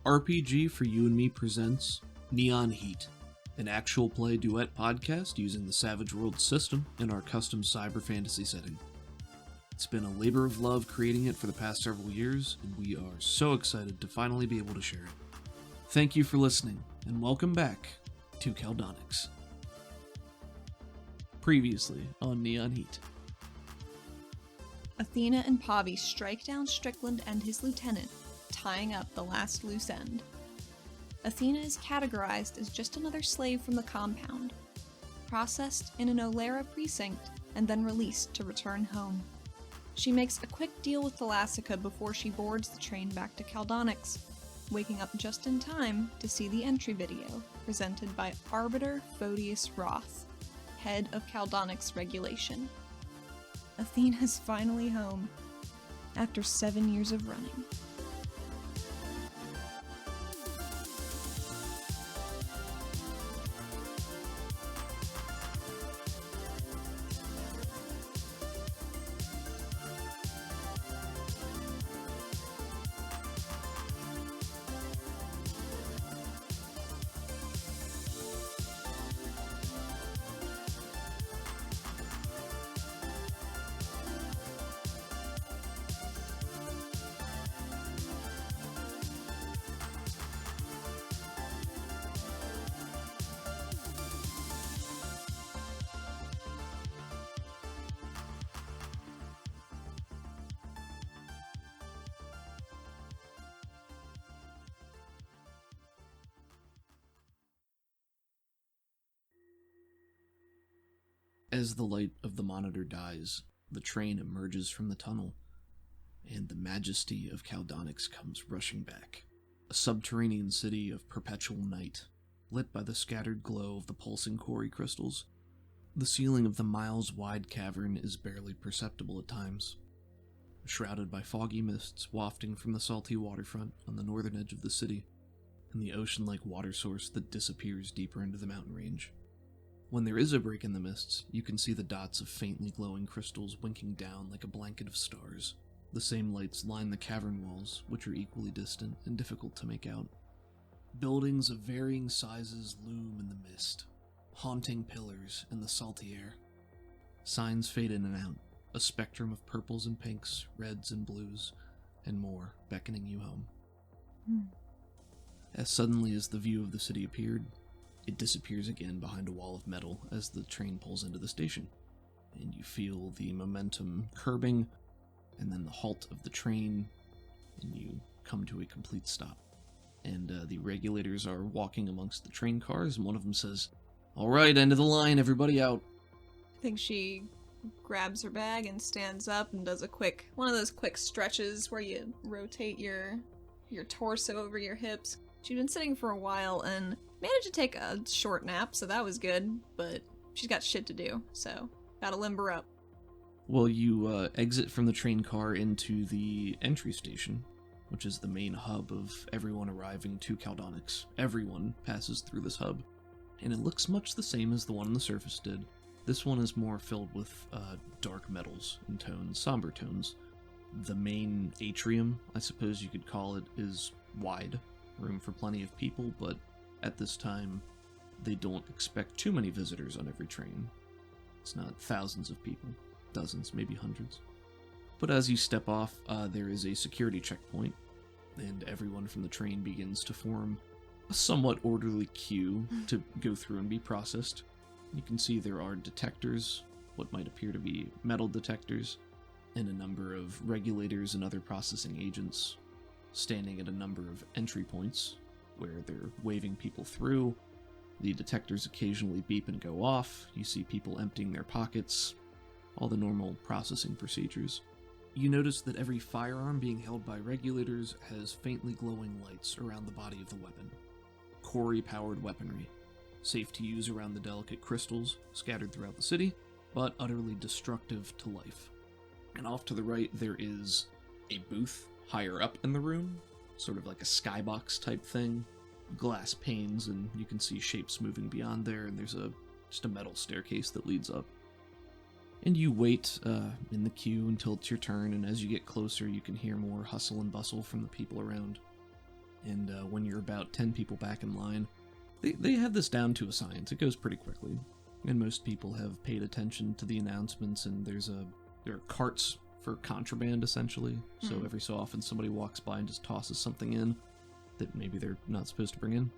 RPG for You and Me presents Neon Heat, an actual play duet podcast using the Savage Worlds system in our custom cyber fantasy setting. It's been a labor of love creating it for the past several years, and we are so excited to finally be able to share it. Thank you for listening, and welcome back to Caldonics. Previously on Neon Heat. Athena and Pavi strike down Strickland and his lieutenant, tying up the last loose end. Athena is categorized as just another slave from the compound, processed in an Olera precinct, and then released to return home. She makes a quick deal with Thalassica before she boards the train back to Caldonics, waking up just in time to see the entry video presented by Arbiter Photius Roth, head of Caldonics Regulation. Athena's finally home, after 7 years of running. As the light of the monitor dies, the train emerges from the tunnel, and the majesty of Caldonics comes rushing back. A subterranean city of perpetual night, lit by the scattered glow of the pulsing quarry crystals. The ceiling of the miles-wide cavern is barely perceptible at times, shrouded by foggy mists wafting from the salty waterfront on the northern edge of the city, and the ocean-like water source that disappears deeper into the mountain range. When there is a break in the mists, you can see the dots of faintly glowing crystals winking down like a blanket of stars. The same lights line the cavern walls, which are equally distant and difficult to make out. Buildings of varying sizes loom in the mist, haunting pillars in the salty air. Signs fade in and out, a spectrum of purples and pinks, reds and blues, and more beckoning you home. As suddenly as the view of the city appeared, it disappears again behind a wall of metal as the train pulls into the station, and you feel the momentum curbing, and then the halt of the train, and you come to a complete stop. And the regulators are walking amongst the train cars, and one of them says, "All right, end of the line, everybody out." I think she grabs her bag and stands up and does one of those quick stretches where you rotate your torso over your hips. She'd been sitting for a while and managed to take a short nap, so that was good, but she's got shit to do, so gotta limber up. Well, you exit from the train car into the entry station, which is the main hub of everyone arriving to Caldonics. Everyone passes through this hub, and it looks much the same as the one on the surface did. This one is more filled with dark metals and tones, somber tones. The main atrium, I suppose you could call it, is wide, room for plenty of people, but at this time, they don't expect too many visitors on every train. It's not thousands of people, dozens, maybe hundreds. But as you step off, there is a security checkpoint, and everyone from the train begins to form a somewhat orderly queue to go through and be processed. You can see there are detectors, what might appear to be metal detectors, and a number of regulators and other processing agents standing at a number of entry points where they're waving people through. The detectors occasionally beep and go off. You see people emptying their pockets, all the normal processing procedures. You notice that every firearm being held by regulators has faintly glowing lights around the body of the weapon. Quarry-powered weaponry, safe to use around the delicate crystals scattered throughout the city, but utterly destructive to life. And off to the right, there is a booth higher up in the room, sort of like a skybox type thing. Glass panes, and you can see shapes moving beyond there, and there's just a metal staircase that leads up. And you wait in the queue until it's your turn, and as you get closer, you can hear more hustle and bustle from the people around. And when you're about 10 people back in line, they have this down to a science. It goes pretty quickly. And most people have paid attention to the announcements, and there are carts for contraband, essentially. So every so often somebody walks by and just tosses something in that maybe they're not supposed to bring in.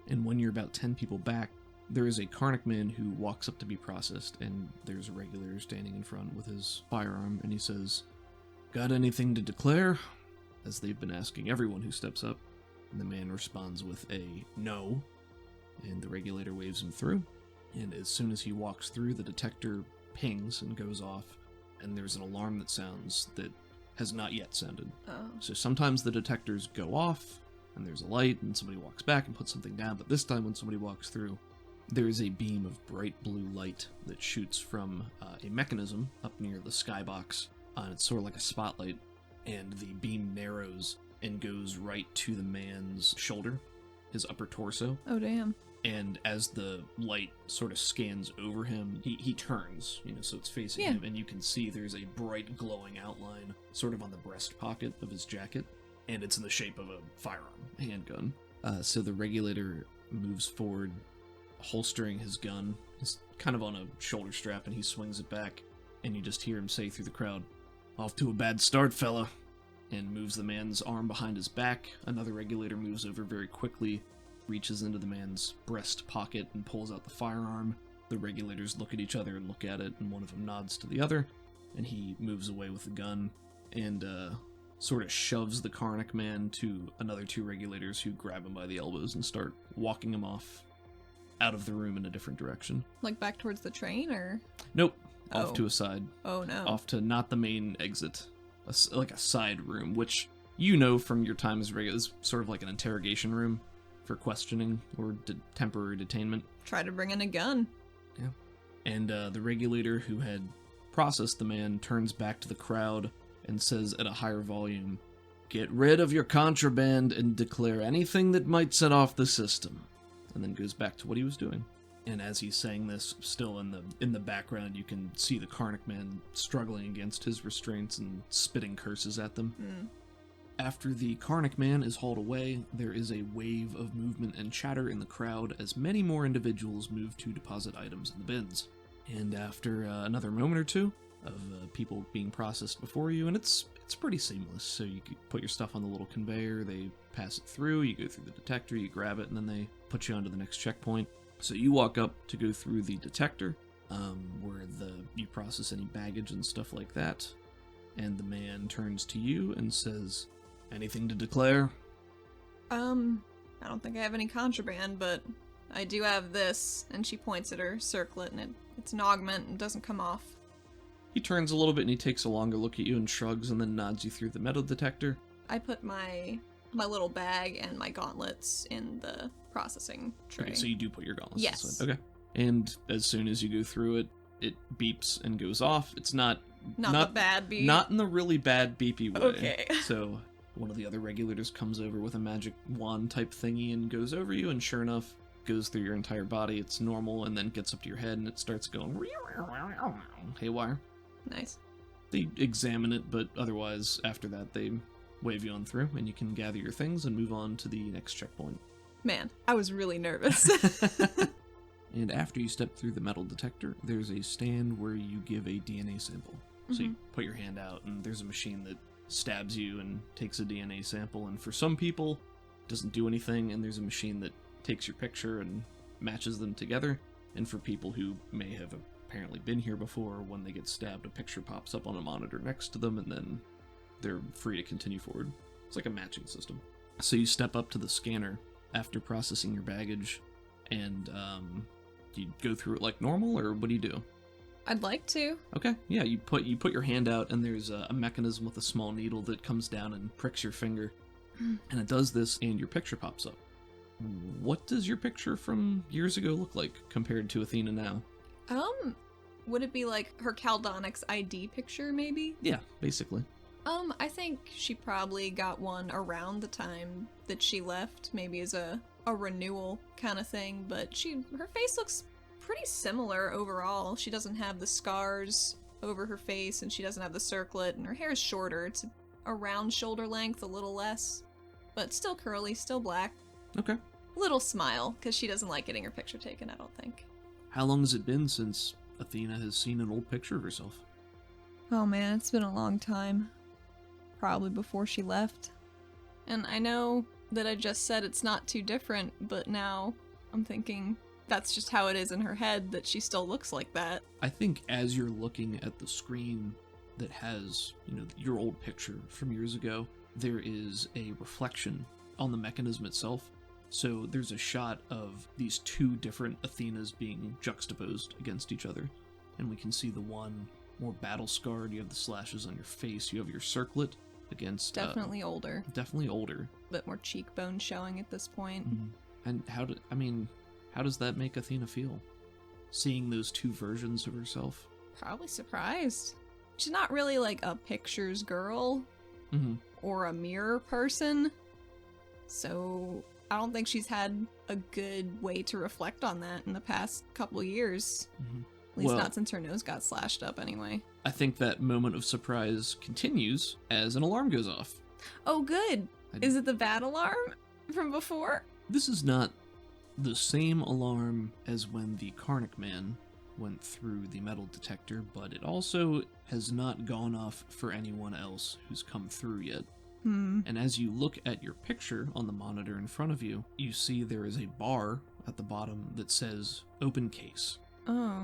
And when you're about 10 people back, there is a Karnak man who walks up to be processed, and there's a regulator standing in front with his firearm, and he says, "Got anything to declare?" As they've been asking everyone who steps up. And the man responds with a no, and the regulator waves him through. And as soon as he walks through, the detector pings and goes off, and there's an alarm that sounds that has not yet sounded. Oh. So sometimes the detectors go off, and there's a light, and somebody walks back and puts something down, but this time when somebody walks through, there is a beam of bright blue light that shoots from a mechanism up near the skybox, and it's sort of like a spotlight, and the beam narrows and goes right to the man's shoulder, his upper torso. Oh, damn. And as the light sort of scans over him, he turns, so it's facing him, and you can see there's a bright glowing outline sort of on the breast pocket of his jacket, and it's in the shape of a firearm, a handgun. So the regulator moves forward, holstering his gun. He's kind of on a shoulder strap, and he swings it back, and you just hear him say through the crowd, "Off to a bad start, fella," and moves the man's arm behind his back. Another regulator moves over very quickly, reaches into the man's breast pocket and pulls out the firearm. The regulators look at each other and look at it, and one of them nods to the other, and he moves away with the gun and sort of shoves the Karnak man to another two regulators who grab him by the elbows and start walking him off out of the room in a different direction. Like back towards the train, or? Nope. Off to a side. Oh, no. Off to not the main exit. Like a side room, which from your time as regular, is sort of like an interrogation room for questioning or temporary detainment. Try to bring in a gun. Yeah. And the regulator who had processed the man turns back to the crowd and says at a higher volume, "Get rid of your contraband and declare anything that might set off the system." And then goes back to what he was doing. And as he's saying this, still in the background, you can see the Karnak man struggling against his restraints and spitting curses at them. After the Karnak man is hauled away, there is a wave of movement and chatter in the crowd as many more individuals move to deposit items in the bins. And after another moment or two of people being processed before you, and it's pretty seamless. So you could put your stuff on the little conveyor, they pass it through, you go through the detector, you grab it, and then they put you onto the next checkpoint. So you walk up to go through the detector, where you process any baggage and stuff like that, and the man turns to you and says, "Anything to declare?" I don't think I have any contraband, but I do have this, and she points at her circlet, and it's an augment and doesn't come off. He turns a little bit and he takes a longer look at you and shrugs and then nods you through the metal detector. I put my little bag and my gauntlets in the processing tray. Okay, so you do put your gauntlets Yes. inside. Okay. And as soon as you go through it, it beeps and goes off. It's not the bad beep. Not in the really bad beepy way. Okay. So one of the other regulators comes over with a magic wand type thingy and goes over you, and sure enough, goes through your entire body. It's normal, and then gets up to your head and it starts going haywire. Nice. They examine it, but otherwise, after that, they wave you on through, and you can gather your things and move on to the next checkpoint. Man, I was really nervous. And after you step through the metal detector, there's a stand where you give a DNA sample. So you put your hand out, and there's a machine that stabs you and takes a DNA sample, and for some people, it doesn't do anything, and there's a machine that takes your picture and matches them together, and for people who may have apparently been here before, when they get stabbed, a picture pops up on a monitor next to them, and then they're free to continue forward. It's like a matching system. So you step up to the scanner after processing your baggage, and do you go through it like normal, or what do you do? I'd like to. Okay, yeah, you put your hand out, and there's a mechanism with a small needle that comes down and pricks your finger, and it does this, and your picture pops up. What does your picture from years ago look like compared to Athena now? Would it be like her Caldonics ID picture, maybe? Yeah, basically. I think she probably got one around the time that she left, maybe as a renewal kind of thing, but her face looks pretty similar overall. She doesn't have the scars over her face, and she doesn't have the circlet, and her hair is shorter. It's around shoulder length, a little less. but still curly, still black. Okay. Little smile, because she doesn't like getting her picture taken, I don't think. How long has it been since Athena has seen an old picture of herself? Oh man, it's been a long time. Probably before she left. And I know that I just said it's not too different, but now I'm thinking that's just how it is in her head, that she still looks like that. I think as you're looking at the screen that has, your old picture from years ago, there is a reflection on the mechanism itself. So there's a shot of these two different Athenas being juxtaposed against each other. And we can see the one more battle-scarred, you have the slashes on your face, you have your circlet against... Definitely older. Definitely older. A bit more cheekbone showing at this point. Mm-hmm. And how does that make Athena feel? Seeing those two versions of herself? Probably surprised. She's not really like a pictures girl or a mirror person. So I don't think she's had a good way to reflect on that in the past couple years. Mm-hmm. At least not since her nose got slashed up anyway. I think that moment of surprise continues as an alarm goes off. Oh, good. Is it the bat alarm from before? This is not the same alarm as when the Karnak man went through the metal detector, but it also has not gone off for anyone else who's come through yet. And as you look at your picture on the monitor in front of you, you see there is a bar at the bottom that says open case. Oh,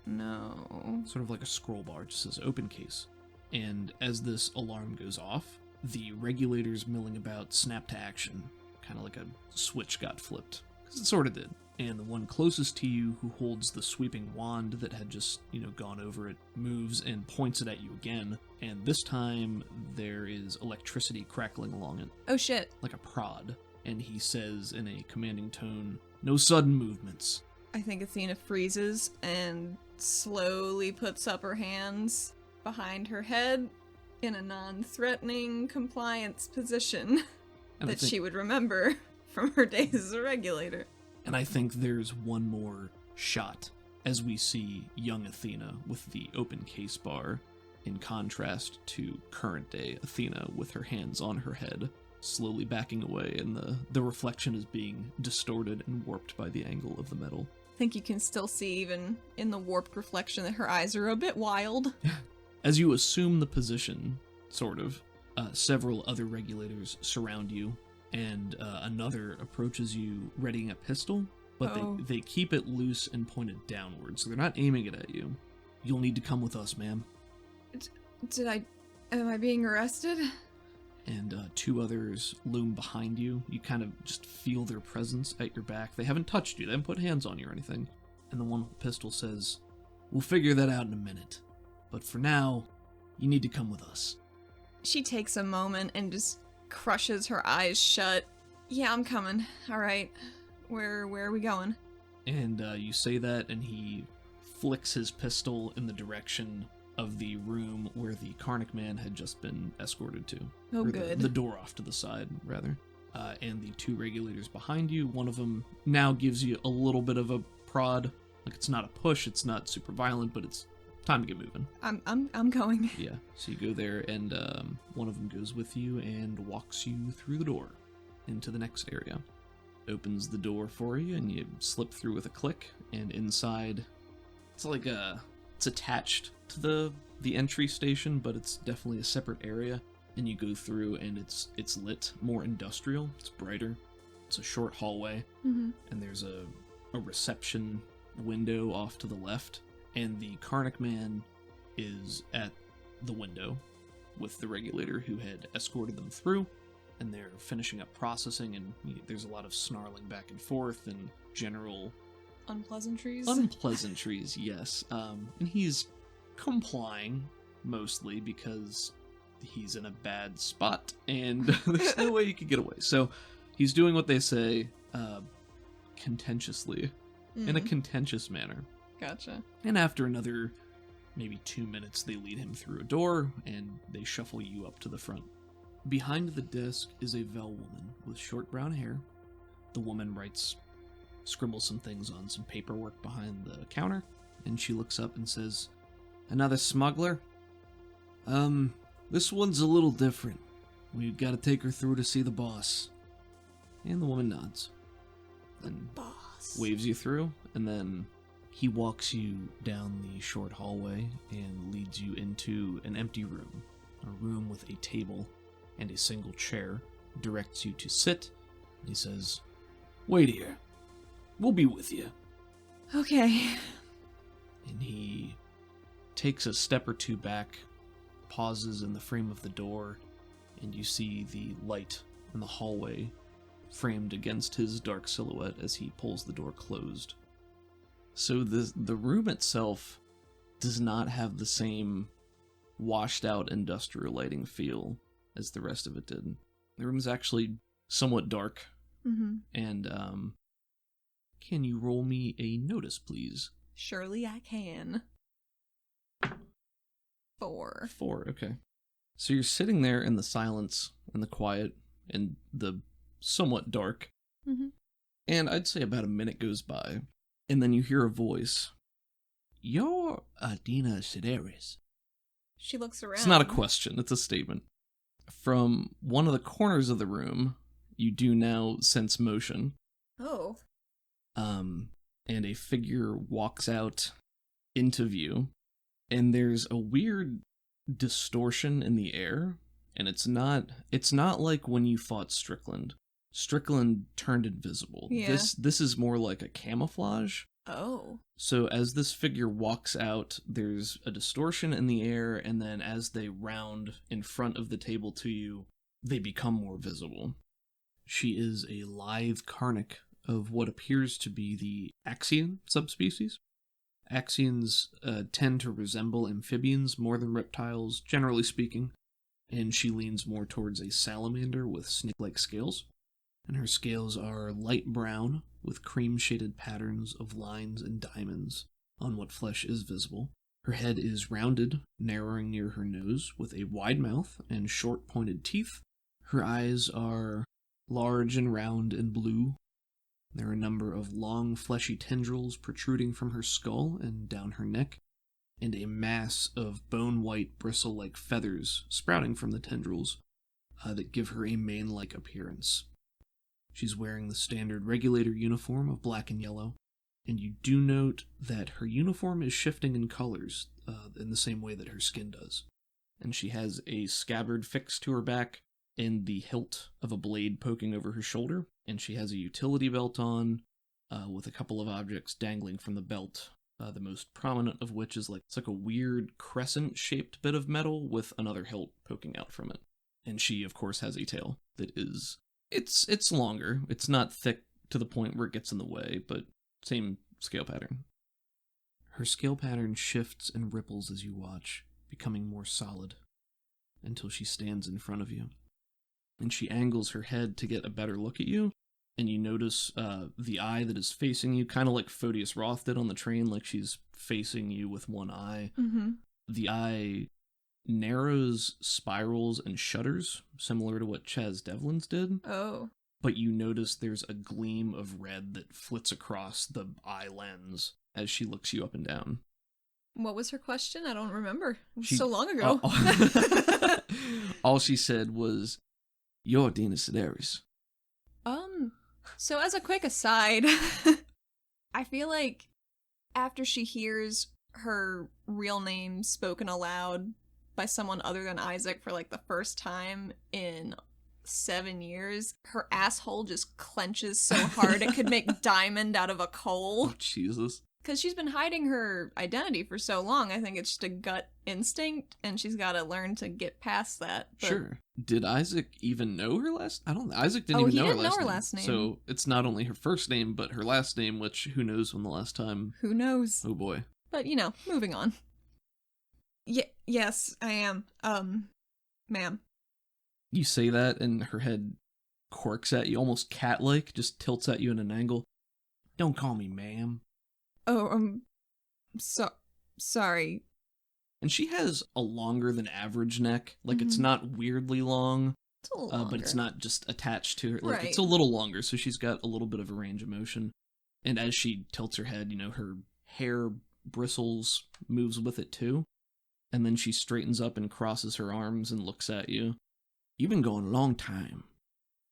no. Sort of like a scroll bar, just says open case. And as this alarm goes off, the regulators milling about snap to action, kind of like a switch got flipped. Because it sort of did. And the one closest to you, who holds the sweeping wand that had just, gone over it, moves and points it at you again. And this time, there is electricity crackling along it. Oh shit. Like a prod. And he says in a commanding tone, "No sudden movements." I think Athena freezes and slowly puts up her hands behind her head in a non-threatening compliance position that she would remember from her days as a regulator. And I think there's one more shot as we see young Athena with the open case bar, in contrast to current day Athena with her hands on her head, slowly backing away, and the reflection is being distorted and warped by the angle of the metal. I think you can still see, even in the warped reflection, that her eyes are a bit wild. As you assume the position, sort of, several other regulators surround you, and another approaches you readying a pistol, but they keep it loose and pointed downward, so they're not aiming it at you. You'll need to come with us, ma'am. Am I being arrested? And two others loom behind you. You kind of just feel their presence at your back. They haven't touched you, they haven't put hands on you or anything. And the one with the pistol says, "We'll figure that out in a minute. But for now, you need to come with us." She takes a moment and just crushes her eyes shut. "Yeah, I'm coming. All right. Where are we going?" And you say that, and he flicks his pistol in the direction of the room where the Karnak man had just been escorted to. Oh, good. The door off to the side, rather. And the two regulators behind you, one of them now gives you a little bit of a prod. Like, it's not a push, it's not super violent, but it's time to get moving. I'm going. Yeah, so you go there, and one of them goes with you and walks you through the door into the next area. Opens the door for you, and you slip through with a click, and inside, it's like it's attached to the entry station, but it's definitely a separate area. And you go through, and it's lit, more industrial, it's brighter. It's a short hallway, and there's a reception window off to the left, and the Karnak man is at the window with the regulator who had escorted them through, and they're finishing up processing, and there's a lot of snarling back and forth and general unpleasantries, yes. And he's complying mostly because he's in a bad spot and there's no way he could get away. So he's doing what they say contentiously, in a contentious manner. Gotcha. And after another maybe 2 minutes, they lead him through a door and they shuffle you up to the front. Behind the desk is a Vel woman with short brown hair. The woman scribbles some things on some paperwork behind the counter, and she looks up and says, "Another smuggler? This one's a little different. We've got to take her through to see the boss. And the woman nods. And Boss. waves you through, and then he walks you down the short hallway and leads you into an empty room. A room with a table and a single chair. Directs you to sit, and he says, "Wait here. We'll be with you." Okay. And he takes a step or two back, pauses in the frame of the door, and you see the light in the hallway framed against his dark silhouette as he pulls the door closed. So the room itself does not have the same washed out industrial lighting feel as the rest of it did. The room is actually somewhat dark. Mm-hmm. And can you roll me a notice, please? Surely I can. 4. 4, okay. So you're sitting there in the silence and the quiet and the somewhat dark. Mm-hmm. And I'd say about a minute goes by, and then you hear a voice. "You're Athena Sideris." She looks around. It's not a question, it's a statement. From one of the corners of the room, you do now sense motion. Oh. And a figure walks out into view, and there's a weird distortion in the air, and it's not like when you fought Strickland. Strickland turned invisible. Yeah. This is more like a camouflage. Oh. So as this figure walks out, there's a distortion in the air, and then as they round in front of the table to you, they become more visible. She is a lithe carnic of what appears to be the Axian subspecies. Axians tend to resemble amphibians more than reptiles, generally speaking, and she leans more towards a salamander with snake-like scales. And her scales are light brown with cream-shaded patterns of lines and diamonds on what flesh is visible. Her head is rounded, narrowing near her nose, with a wide mouth and short pointed teeth. Her eyes are large and round and blue. There are a number of long, fleshy tendrils protruding from her skull and down her neck, and a mass of bone-white, bristle-like feathers sprouting from the tendrils that give her a mane-like appearance. She's wearing the standard regulator uniform of black and yellow, and you do note that her uniform is shifting in colors in the same way that her skin does. And she has a scabbard fixed to her back and the hilt of a blade poking over her shoulder, and she has a utility belt on with a couple of objects dangling from the belt, the most prominent of which is it's like a weird crescent-shaped bit of metal with another hilt poking out from it. And she, of course, has a tail that is... It's longer. It's not thick to the point where it gets in the way, but same scale pattern. Her scale pattern shifts and ripples as you watch, becoming more solid, until she stands in front of you. And she angles her head to get a better look at you, and you notice the eye that is facing you, kind of like Photius Roth did on the train, like she's facing you with one eye. Mm-hmm. The eye narrows, spirals, and shudders, similar to what Chaz Devlin's did. Oh. But you notice there's a gleam of red that flits across the eye lens as she looks you up and down. What was her question? I don't remember. It was so long ago. All she said was, "You're Athena Sideris." So as a quick aside, I feel like after she hears her real name spoken aloud by someone other than Isaac for the first time in 7 years, her asshole just clenches so hard it could make diamond out of a coal. Oh, Jesus. Because she's been hiding her identity for so long, I think it's just a gut instinct, and she's got to learn to get past that. But... Sure. Did Isaac even know her last... I don't know. Isaac didn't even know her last name. So it's not only her first name, but her last name, which who knows when the last time... Who knows? Oh, boy. But, moving on. Yes, I am. Ma'am. You say that, and her head quirks at you, almost cat-like, just tilts at you in an angle. "Don't call me ma'am." Oh, sorry. And she has a longer than average neck. It's not weirdly long, It's a little longer. but it's not just attached to her. Right. It's a little longer, so she's got a little bit of a range of motion. And as she tilts her head, her hair bristles, moves with it too. And then she straightens up and crosses her arms and looks at you. You've been going a long time.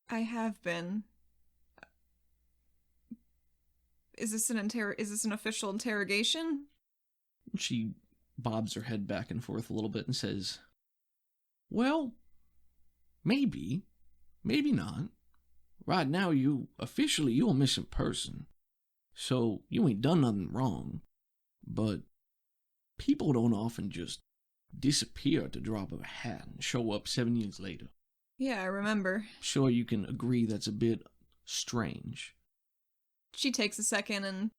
I have been. Is this an official interrogation? She bobs her head back and forth a little bit and says, well, maybe. Maybe not. Right now, you're a missing person. So, you ain't done nothing wrong. But people don't often just disappear at the drop of a hat and show up 7 years later. Yeah, I remember. Sure, you can agree that's a bit strange. She takes a second and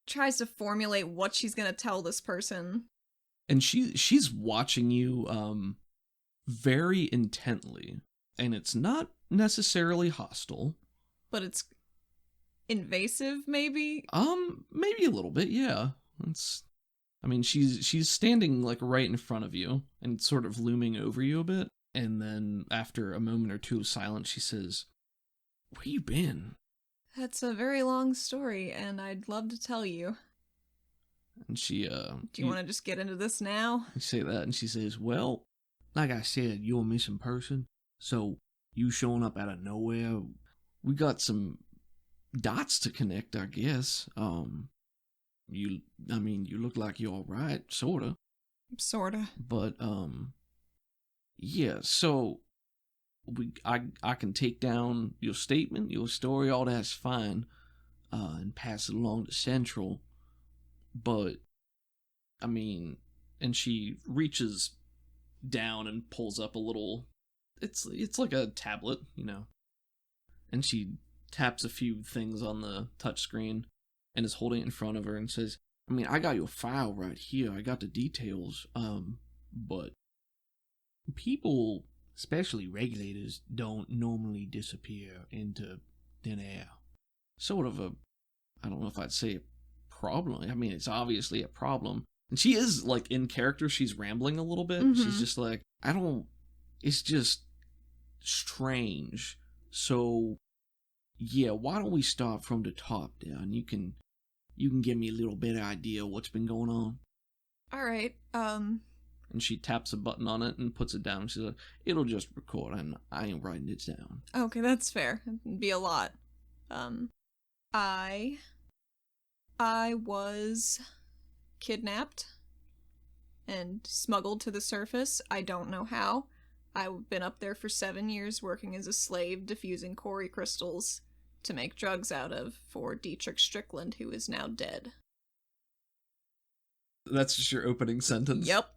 tries to formulate what she's gonna tell this person. And she's watching you very intently. And it's not necessarily hostile. But it's invasive, maybe? Maybe a little bit, yeah. She's standing like right in front of you and sort of looming over you a bit. And then after a moment or two of silence, she says, where you been? That's a very long story, and I'd love to tell you. And she, Do you want to just get into this now? You say that, and she says, well, like I said, you're a missing person, so you showing up out of nowhere, we got some dots to connect, I guess. You look like you're alright, sorta. Sorta. But, yeah, so I can take down your statement, your story, all that's fine, and pass it along to Central. But, and she reaches down and pulls up a little, it's like a tablet, and she taps a few things on the touchscreen and is holding it in front of her and says, I got your file right here, I got the details, but people, especially regulators, don't normally disappear into thin air. Sort of I don't know if I'd say a problem. It's obviously a problem. And she is, like, in character, she's rambling a little bit. Mm-hmm. She's just like, it's just strange. So, yeah, why don't we start from the top down? You can give me a little better idea of what's been going on. All right, And she taps a button on it and puts it down. She's like, it'll just record, and I ain't writing it down. Okay, that's fair. It'd be a lot. I was kidnapped and smuggled to the surface. I don't know how. I've been up there for 7 years working as a slave, diffusing Cori crystals to make drugs out of for Dietrich Strickland, who is now dead. That's just your opening sentence? Yep.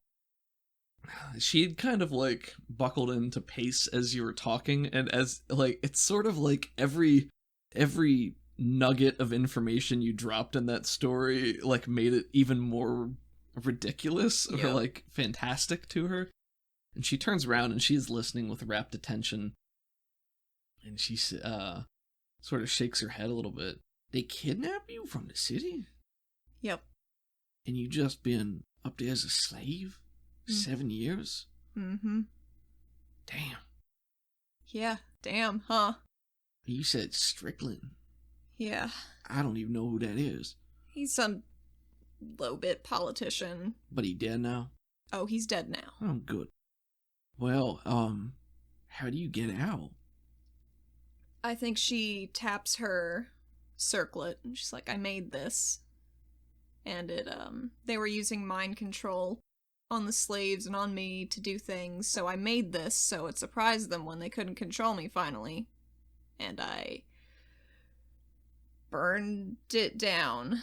She'd kind of, like, buckled into pace as you were talking, and as, like, it's sort of like every nugget of information you dropped in that story, like, made it even more ridiculous or, like, fantastic to her. And she turns around and she's listening with rapt attention, and she sort of shakes her head a little bit. They kidnap you from the city? Yep. And you just been up there as a slave? 7 years? Mm-hmm. Damn. Yeah, damn, huh? You said Strickland. Yeah. I don't even know who that is. He's some low-bit politician. But he dead now? Oh, he's dead now. Oh, good. Well, how do you get out? I think she taps her circlet, and she's like, I made this. And they were using mind control on the slaves and on me to do things, so I made this, so it surprised them when they couldn't control me finally. And I burned it down.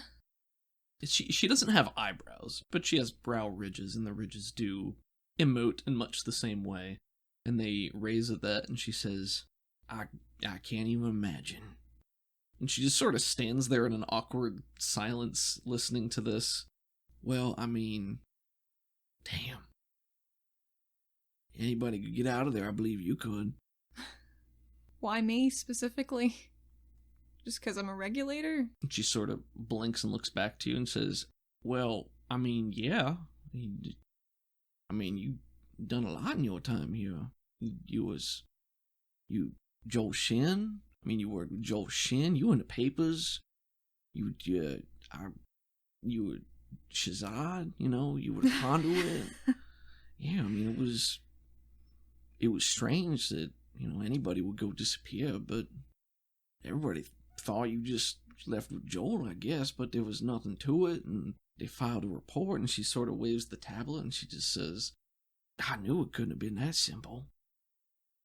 She doesn't have eyebrows, but she has brow ridges, and the ridges do emote in much the same way. And they raise at that, and she says, I can't even imagine. And she just sort of stands there in an awkward silence, listening to this. Well, damn. Anybody could get out of there, I believe you could. Why me, specifically? Just because I'm a regulator? She sort of blinks and looks back to you and says, well, yeah. You done a lot in your time here. You Joel Shin? You worked with Joel Shin. You in the papers. You were Shazad, you were the conduit. Yeah, it was it was strange that, anybody would go disappear, but everybody thought you just left with Joel, I guess, but there was nothing to it, and they filed a report, and she sort of waves the tablet, and she just says, I knew it couldn't have been that simple.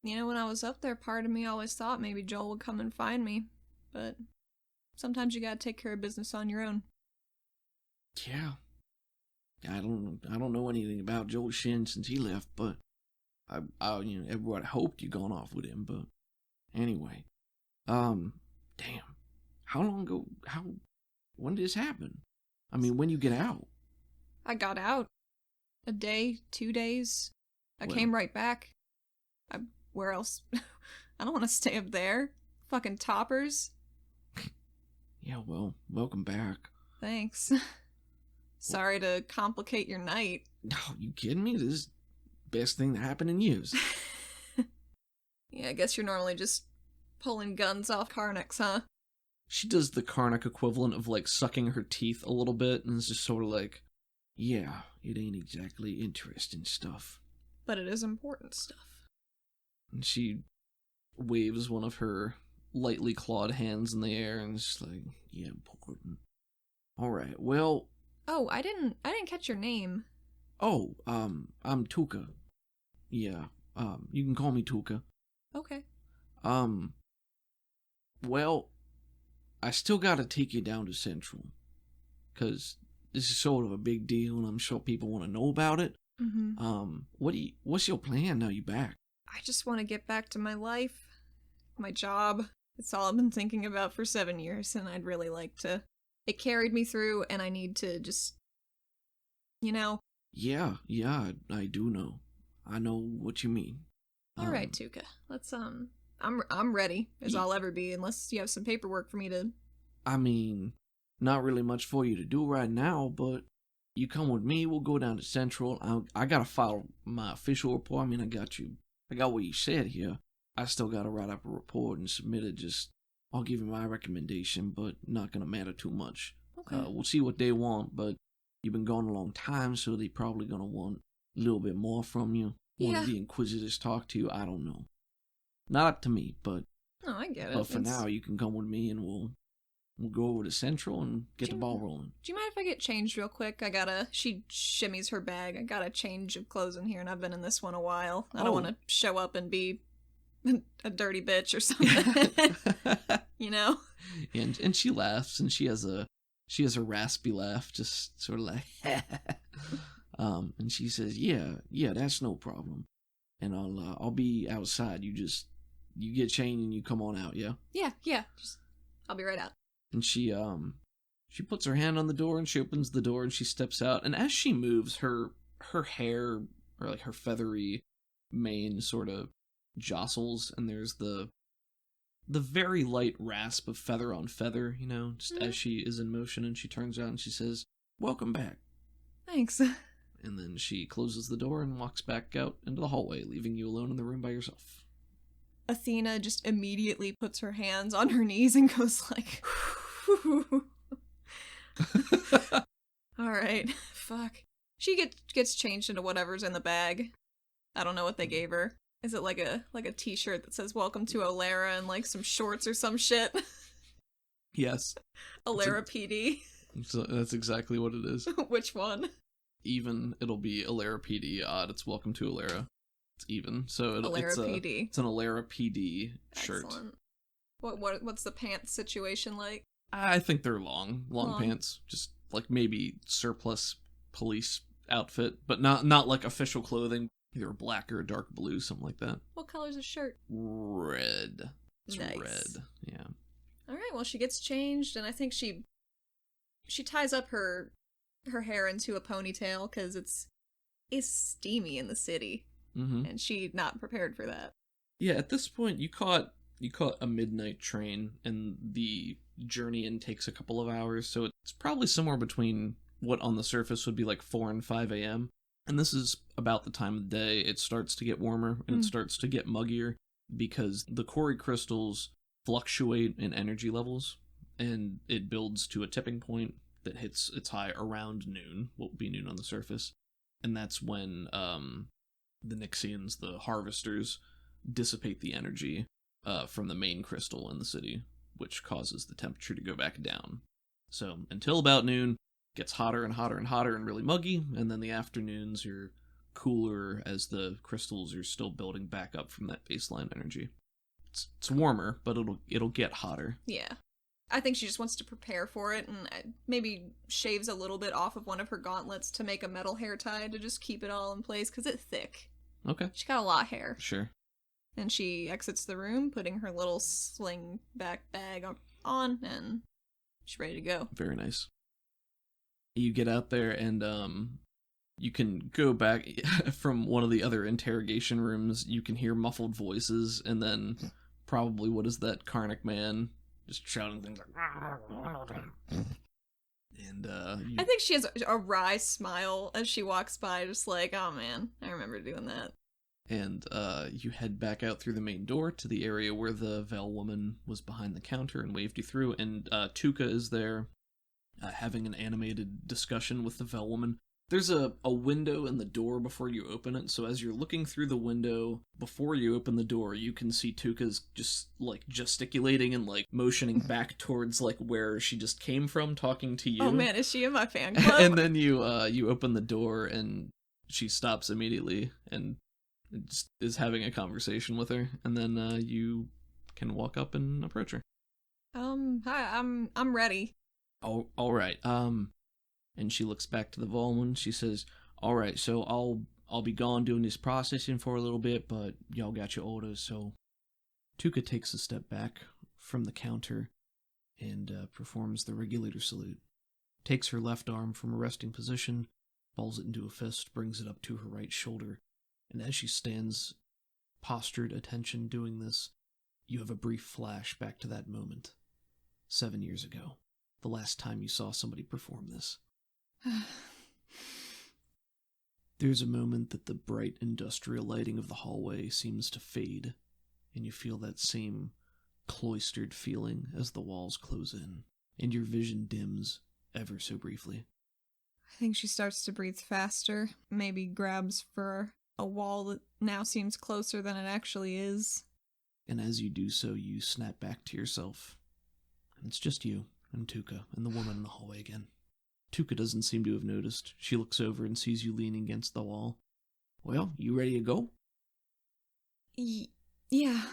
When I was up there, part of me always thought maybe Joel would come and find me, but sometimes you gotta take care of business on your own. Yeah. I don't know anything about Joel Shin since he left, but everybody hoped you'd gone off with him, but anyway. Damn. How long ago, when did this happen? I mean, when you get out? I got out. A day, 2 days. I came right back. Where else? I don't want to stay up there. Fucking toppers. Yeah, well, welcome back. Thanks. Sorry to complicate your night. No, you kidding me? This is the best thing that happened in years. Yeah, I guess you're normally just pulling guns off Karnak's, huh? She does the Karnak equivalent of, sucking her teeth a little bit, and is just sort of like, yeah, it ain't exactly interesting stuff. But it is important stuff. And she waves one of her lightly clawed hands in the air, and is just like, yeah, important. Alright, well... Oh, I didn't catch your name. Oh, I'm Tuka. Yeah, you can call me Tuka. Okay. Well, I still gotta take you down to Central. 'Cause this is sort of a big deal, and I'm sure people want to know about it. Mm-hmm. What's your plan now you're back? I just want to get back to my life. My job. It's all I've been thinking about for 7 years, and I'd really like to... It carried me through, and I need to just... Yeah, I do know. I know what you mean. Alright, Tuka. Let's, I'm ready, as I'll ever be, unless you have some paperwork for me to... I mean, not really much for you to do right now, but you come with me, we'll go down to Central. I gotta file my official report. I mean, I got what you said here. I still gotta write up a report and submit it. I'll give you my recommendation, but not gonna matter too much. Okay. We'll see what they want, but you've been gone a long time, so they probably gonna want a little bit more from you. One of the Inquisitors talk to you, I don't know. Not up to me, but... Oh, I get it. But for now, you can come with me and we'll go over to Central and get the ball rolling. Do you mind if I get changed real quick? She shimmies her bag. I got a change of clothes in here, and I've been in this one a while. I don't want to show up and be a dirty bitch or something. And she laughs, and she has a raspy laugh, just sort of like, and she says, yeah, that's no problem. And I'll be outside. You get changed and you come on out, yeah? Yeah. I'll be right out. And she puts her hand on the door, and she opens the door, and she steps out. And as she moves, her hair, or her feathery mane, sort of jostles, and there's the very light rasp of feather on feather, just as she is in motion. And she turns around and she says, welcome back. Thanks. And then she closes the door and walks back out into the hallway, leaving you alone in the room by yourself. Athena just immediately puts her hands on her knees and goes like, alright, fuck. She gets changed into whatever's in the bag. I don't know what they gave her. Is it like a t-shirt that says welcome to Olara and some shorts or some shit? Yes. Olara PD. So that's exactly what it is. Which one? Even, it'll be Olara PD. Odd, it's welcome to Olara. It's even. So Olara PD. It's an Olara PD shirt. Excellent. What's the pants situation like? I think they're long pants. Just maybe surplus police outfit, but not like official clothing. Either black or a dark blue, something like that. What color's the shirt? Red. It's nice. Red. Yeah. Alright, well she gets changed, and I think she ties up her hair into a ponytail, because it's steamy in the city. Mm-hmm. And she not prepared for that. Yeah, at this point you caught a midnight train, and the journey in takes a couple of hours, so it's probably somewhere between what on the surface would be 4 and 5 a.m. And this is about the time of the day it starts to get warmer, and it starts to get muggier, because the quarry crystals fluctuate in energy levels, and it builds to a tipping point that hits its high around noon, what would be noon on the surface. And that's when the Nixians, the harvesters, dissipate the energy from the main crystal in the city, which causes the temperature to go back down. So until about noon, it gets hotter and hotter and hotter and really muggy, and then the afternoons are cooler as the crystals are still building back up from that baseline energy. It's warmer, but it'll get hotter. Yeah. I think she just wants to prepare for it, and maybe shaves a little bit off of one of her gauntlets to make a metal hair tie to just keep it all in place, because it's thick. Okay. She got a lot of hair. Sure. And she exits the room, putting her little sling back bag on, and she's ready to go. Very nice. You get out there, and you can go back from one of the other interrogation rooms. You can hear muffled voices, and then probably, what is that, Karnak man just shouting things like... And I think she has a wry smile as she walks by, just like, oh man, I remember doing that. And you head back out through the main door to the area where the Veil woman was behind the counter and waved you through, and Tuka is there having an animated discussion with the Veil woman. There's a window in the door before you open it, so as you're looking through the window before you open the door, you can see Tuka's just, like, gesticulating and, like, motioning back towards, like, where she just came from, talking to you. Oh man, is she in my fan club? And then you open the door, and she stops immediately, and just is having a conversation with her, and then you can walk up and approach her. Hi, I'm ready. Oh, all right. And she looks back to the Volman. She says, "All right, so I'll be gone doing this processing for a little bit, but y'all got your orders." So Tuka takes a step back from the counter and performs the regulator salute. Takes her left arm from a resting position, balls it into a fist, brings it up to her right shoulder, and as she stands, postured attention doing this, you have a brief flash back to that moment. 7 years ago, the last time you saw somebody perform this. There's a moment that the bright industrial lighting of the hallway seems to fade, and you feel that same cloistered feeling as the walls close in, and your vision dims ever so briefly. I think she starts to breathe faster, maybe grabs for a wall that now seems closer than it actually is. And as you do so, you snap back to yourself, and it's just you and Tuka and the woman in the hallway again. Tuka doesn't seem to have noticed. She looks over and sees you leaning against the wall. "Well, you ready to go?" Yeah.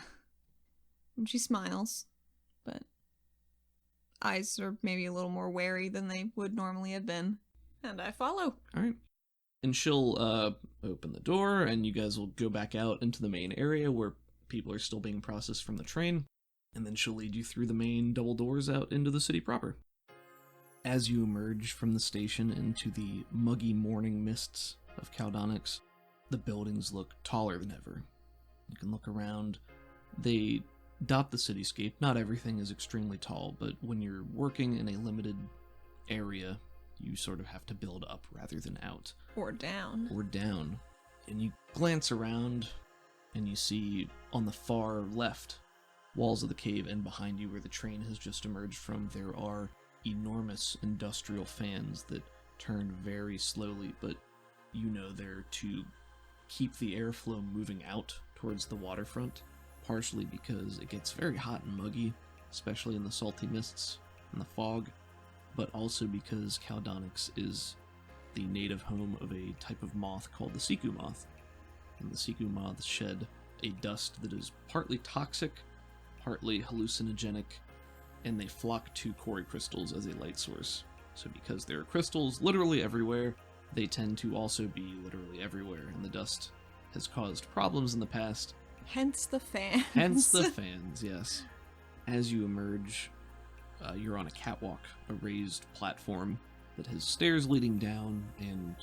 And she smiles, but eyes are maybe a little more wary than they would normally have been. And I follow. All right. And she'll open the door, and you guys will go back out into the main area where people are still being processed from the train, and then she'll lead you through the main double doors out into the city proper. As you emerge from the station into the muggy morning mists of Caldonix, the buildings look taller than ever. You can look around. They dot the cityscape. Not everything is extremely tall, but when you're working in a limited area, you sort of have to build up rather than out. Or down. And you glance around, and you see on the far left walls of the cave, and behind you where the train has just emerged from, there are enormous industrial fans that turn very slowly, but you know they're to keep the airflow moving out towards the waterfront, partially because it gets very hot and muggy, especially in the salty mists and the fog, but also because Caldonix is the native home of a type of moth called the Siku moth, and the Siku moths shed a dust that is partly toxic, partly hallucinogenic, and they flock to quarry crystals as a light source. So because there are crystals literally everywhere, they tend to also be literally everywhere, and the dust has caused problems in the past. Hence the fans. Hence the fans, yes. As you emerge, you're on a catwalk, a raised platform that has stairs leading down and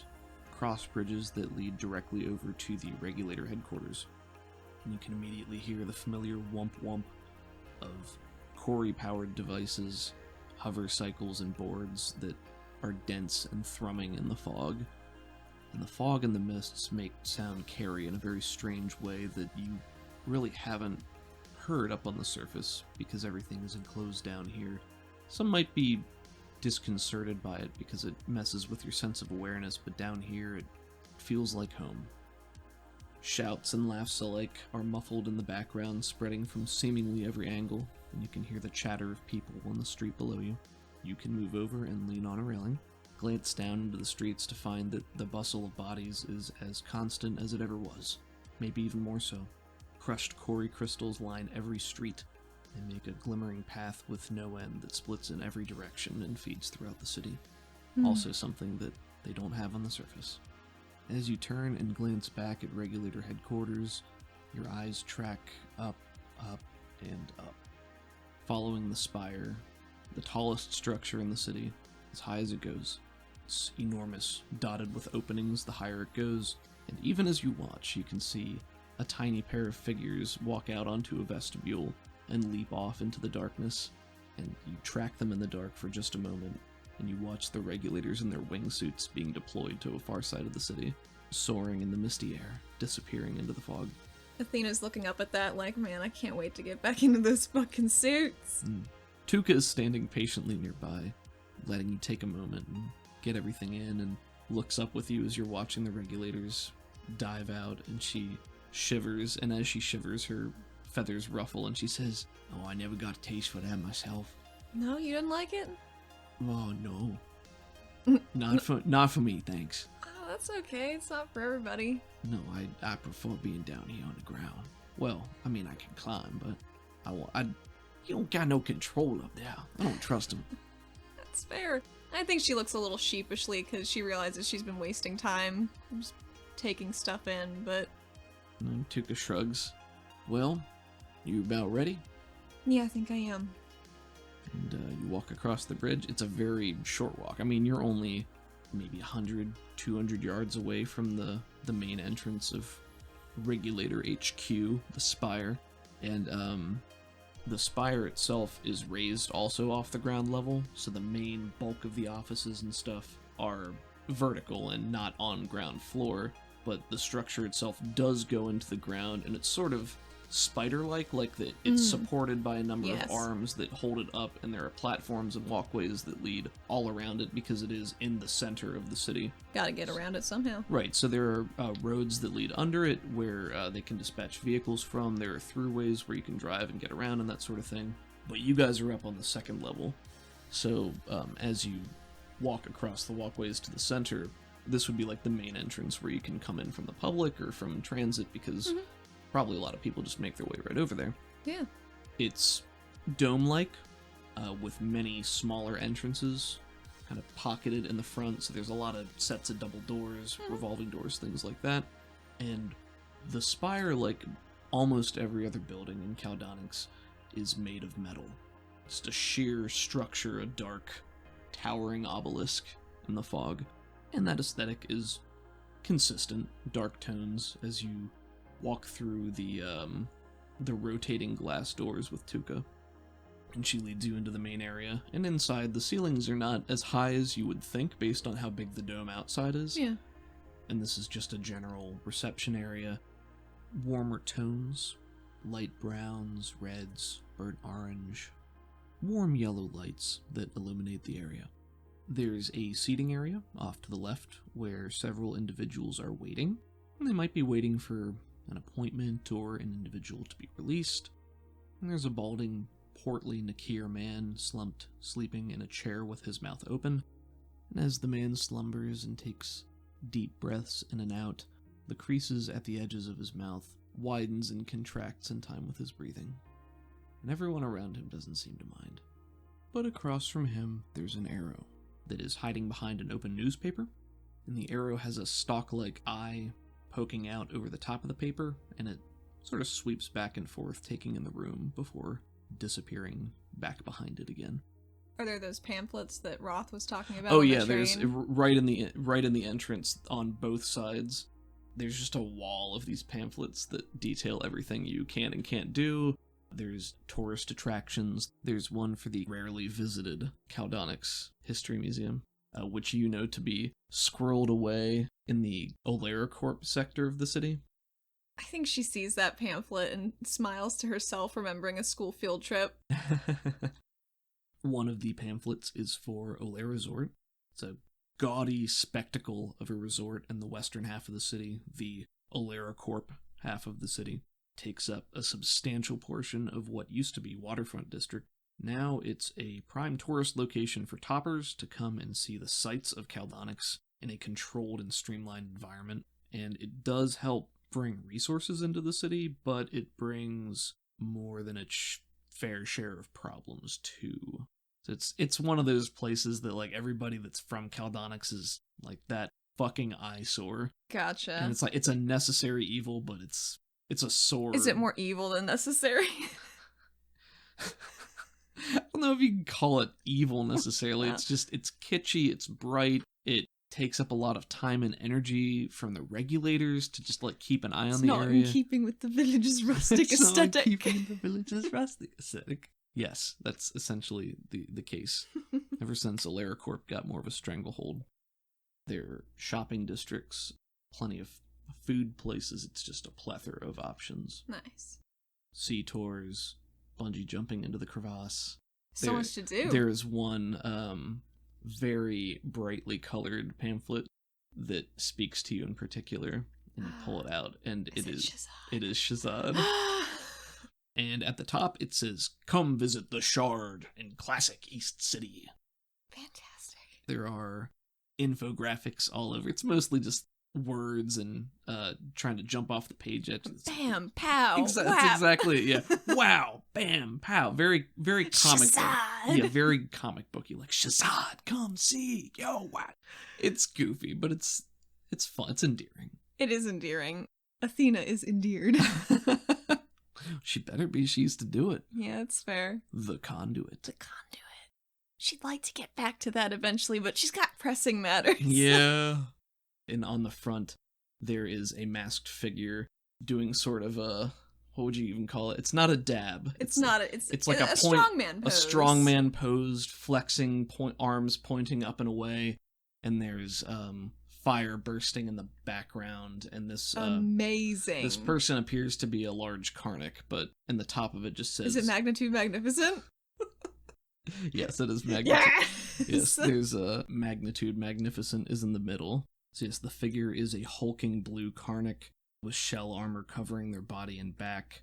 cross bridges that lead directly over to the regulator headquarters. And you can immediately hear the familiar whomp-whomp of quarry-powered devices, hover cycles, and boards that are dense and thrumming in the fog. And the fog and the mists make sound carry in a very strange way that you really haven't heard up on the surface, because everything is enclosed down here. Some might be disconcerted by it because it messes with your sense of awareness, but down here it feels like home. Shouts and laughs alike are muffled in the background, spreading from seemingly every angle, and you can hear the chatter of people on the street below you. You can move over and lean on a railing, glance down into the streets to find that the bustle of bodies is as constant as it ever was, maybe even more so. Crushed quarry crystals line every street and make a glimmering path with no end that splits in every direction and feeds throughout the city. Also something that they don't have on the surface. As you turn and glance back at Regulator headquarters, your eyes track up, up, and up. Following the spire, the tallest structure in the city, as high as it goes. It's enormous, dotted with openings the higher it goes, and even as you watch, you can see a tiny pair of figures walk out onto a vestibule and leap off into the darkness, and you track them in the dark for just a moment, and you watch the Regulators in their wingsuits being deployed to a far side of the city, soaring in the misty air, disappearing into the fog. Athena's looking up at that like, man, I can't wait to get back into those fucking suits. Tuka is standing patiently nearby, letting you take a moment and get everything in, and looks up with you as you're watching the Regulators dive out, and she shivers, and as she shivers, her feathers ruffle, and she says, "Oh, I never got a taste for that myself." No, you didn't like it? Oh, no. Not for me, thanks. Oh, that's okay. It's not for everybody. No, I prefer being down here on the ground. Well, I mean, I can climb, but you don't got no control up there. I don't trust him. That's fair. I think she looks a little sheepishly because she realizes she's been wasting time just taking stuff in, but... And Tuka shrugs. Well, you about ready? Yeah, I think I am. And you walk across the bridge. It's a very short walk. I mean, you're only maybe 100, 200 yards away from the main entrance of Regulator HQ, the spire. And the spire itself is raised also off the ground level, so the main bulk of the offices and stuff are vertical and not on ground floor, but the structure itself does go into the ground, and it's sort of spider-like, like that it's supported by a number of arms that hold it up, and there are platforms and walkways that lead all around it because it is in the center of the city. Gotta get around it somehow. Right, so there are roads that lead under it where they can dispatch vehicles from. There are throughways where you can drive and get around and that sort of thing. But you guys are up on the second level, so as you walk across the walkways to the center, this would be like the main entrance where you can come in from the public or from transit, because probably a lot of people just make their way right over there. Yeah. It's dome-like, with many smaller entrances, kind of pocketed in the front, so there's a lot of sets of double doors, revolving doors, things like that. And the spire, like almost every other building in Caldonix, is made of metal. Just a sheer structure, a dark, towering obelisk in the fog. And that aesthetic is consistent, dark tones, as you walk through the rotating glass doors with Tuka. And she leads you into the main area. And inside, the ceilings are not as high as you would think based on how big the dome outside is. Yeah. And this is just a general reception area. Warmer tones, light browns, reds, burnt orange, warm yellow lights that illuminate the area. There's a seating area off to the left where several individuals are waiting. They might be waiting for an appointment or an individual to be released. And there's a balding, portly Nakir man slumped, sleeping in a chair with his mouth open. And as the man slumbers and takes deep breaths in and out, the creases at the edges of his mouth widens and contracts in time with his breathing. And everyone around him doesn't seem to mind. But across from him, there's an arrow that is hiding behind an open newspaper, and the arrow has a stalk-like eye poking out over the top of the paper, and it sort of sweeps back and forth, taking in the room before disappearing back behind it again. Are there those pamphlets that Roth was talking about? Oh on yeah, the train? there's right in the entrance on both sides. There's just a wall of these pamphlets that detail everything you can and can't do. There's tourist attractions. There's one for the rarely visited Caldonix History Museum, which you know to be squirreled away in the Oleracorp sector of the city. I think she sees that pamphlet and smiles to herself, remembering a school field trip. One of the pamphlets is for Olera Resort. It's a gaudy spectacle of a resort in the western half of the city, the AleraCorp, half of the city, takes up a substantial portion of what used to be Waterfront District. Now it's a prime tourist location for toppers to come and see the sights of Caldonix in a controlled and streamlined environment. And it does help bring resources into the city, but it brings more than its fair share of problems too. So it's one of those places that like everybody that's from Caldonix is like that fucking eyesore. Gotcha. And it's like it's a necessary evil, but it's a sore. Is it more evil than necessary? I don't know if you can call it evil necessarily. It's just, it's kitschy, it's bright, it takes up a lot of time and energy from the regulators to just like keep an eye on the area. It's not in keeping with the village's rustic aesthetic. Not in keeping with the village's rustic aesthetic. Yes, that's essentially the case. Ever since AleraCorp got more of a stranglehold. Their shopping districts, plenty of food places, it's just a plethora of options. Nice. Sea tours, bungee jumping into the crevasse. So much to do. There is one very brightly colored pamphlet that speaks to you in particular, and you pull it out, and it is Shazad. And at the top it says, "Come visit the Shard in classic East City." Fantastic. There are infographics all over. It's mostly just words and trying to jump off the page at bam, pow. That's exactly it, yeah. Wow, bam, pow. Very, very comic book. Yeah, very comic booky. Like, Shazad, come see. Yo, wow. It's goofy, but it's fun. It's endearing. It is endearing. Athena is endeared. She better be. She used to do it. Yeah, it's fair. The conduit. The conduit. She'd like to get back to that eventually, but she's got pressing matters. Yeah. And on the front, there is a masked figure doing sort of a, what would you even call it? It's not a dab. It's like a strongman pose. A strongman posed, flexing arms pointing up and away, and there's fire bursting in the background, and this amazing. This person appears to be a large Karnak, but in the top of it just says, "Is it Magnitude Magnificent?" Yes, it is Magnitude. Yes, yes, there's a Magnitude Magnificent is in the middle. So yes, the figure is a hulking blue Karnak with shell armor covering their body and back.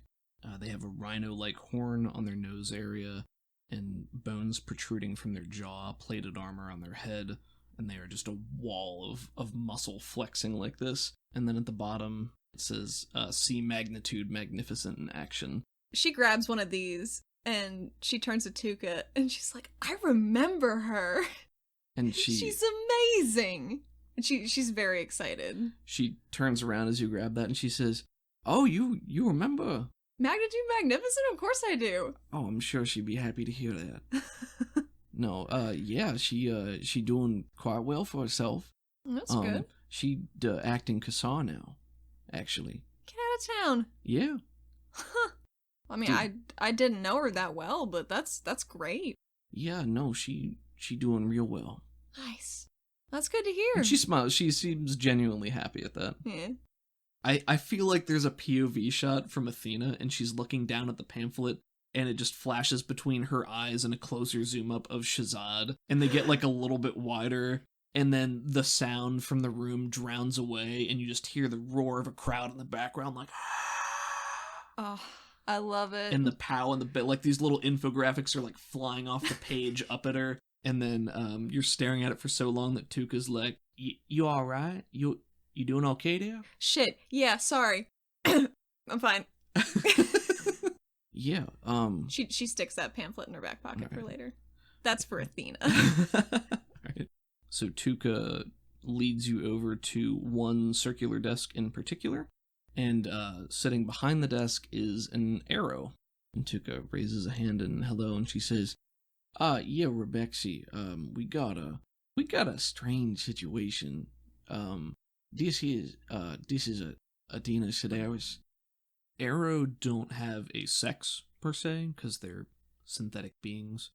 They have a rhino-like horn on their nose area and bones protruding from their jaw, plated armor on their head, and they are just a wall of muscle flexing like this. And then at the bottom, it says, "See Magnitude Magnificent in action." She grabs one of these, and she turns to Tuka, and she's like, "I remember her." And she's amazing. And she's very excited. She turns around as you grab that, and she says, "Oh, you remember Magnitude Magnificent? Of course I do." Oh, I'm sure she'd be happy to hear that. No, yeah, she doing quite well for herself. That's good. She acting Cassar now, actually. Get out of town. Yeah. Huh. I mean, I didn't know her that well, but that's great. Yeah, no, she doing real well. Nice. That's good to hear. And she smiles. She seems genuinely happy at that. Yeah. I feel like there's a POV shot from Athena, and she's looking down at the pamphlet, and it just flashes between her eyes and a closer zoom up of Shazad, and they get like a little bit wider, and then the sound from the room drowns away, and you just hear the roar of a crowd in the background, like, oh, I love it. And the pow and the bit, like these little infographics are like flying off the page up at her, and then you're staring at it for so long that Tuka's like, "You all right? You doing okay there?" Shit. Yeah. Sorry. I'm fine. Yeah. She sticks that pamphlet in her back pocket for later. That's for Athena. Right. So Tuka leads you over to one circular desk in particular, and sitting behind the desk is an arrow. And Tuka raises a hand and hello, and she says, yeah, Rebexy, we got a strange situation. This is Athena Sedaris. Arrow don't have a sex, per se, because they're synthetic beings,